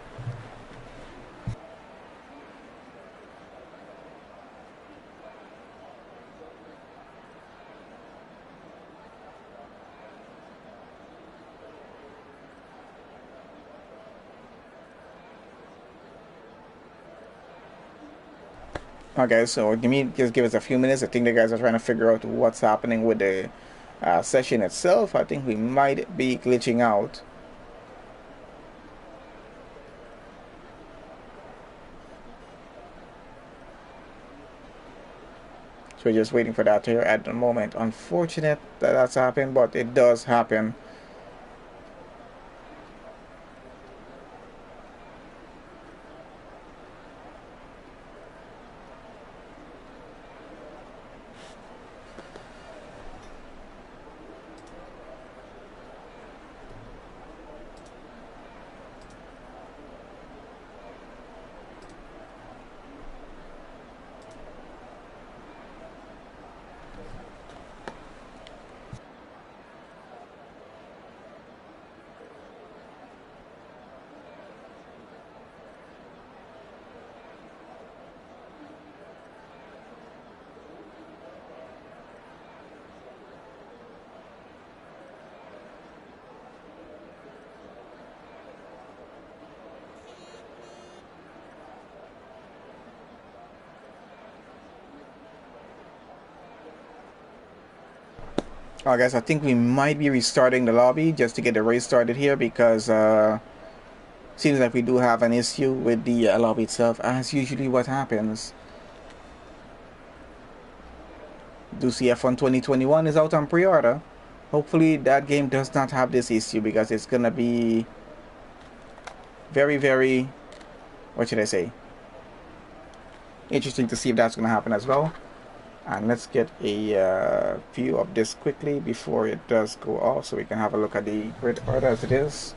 Okay, so just give us a few minutes. I think the guys are trying to figure out what's happening with the session itself. I think we might be glitching out. So we're just waiting for that here at the moment. Unfortunate that that's happened, but it does happen. I guess I think we might be restarting the lobby just to get the race started here, because seems like we do have an issue with the lobby itself, as usually what happens. Do see F1 2021 is out on pre-order. Hopefully that game does not have this issue, because it's gonna be very, very, what should I say, interesting to see if that's gonna happen as well. And let's get a view of this quickly before it does go off, so we can have a look at the grid order as it is.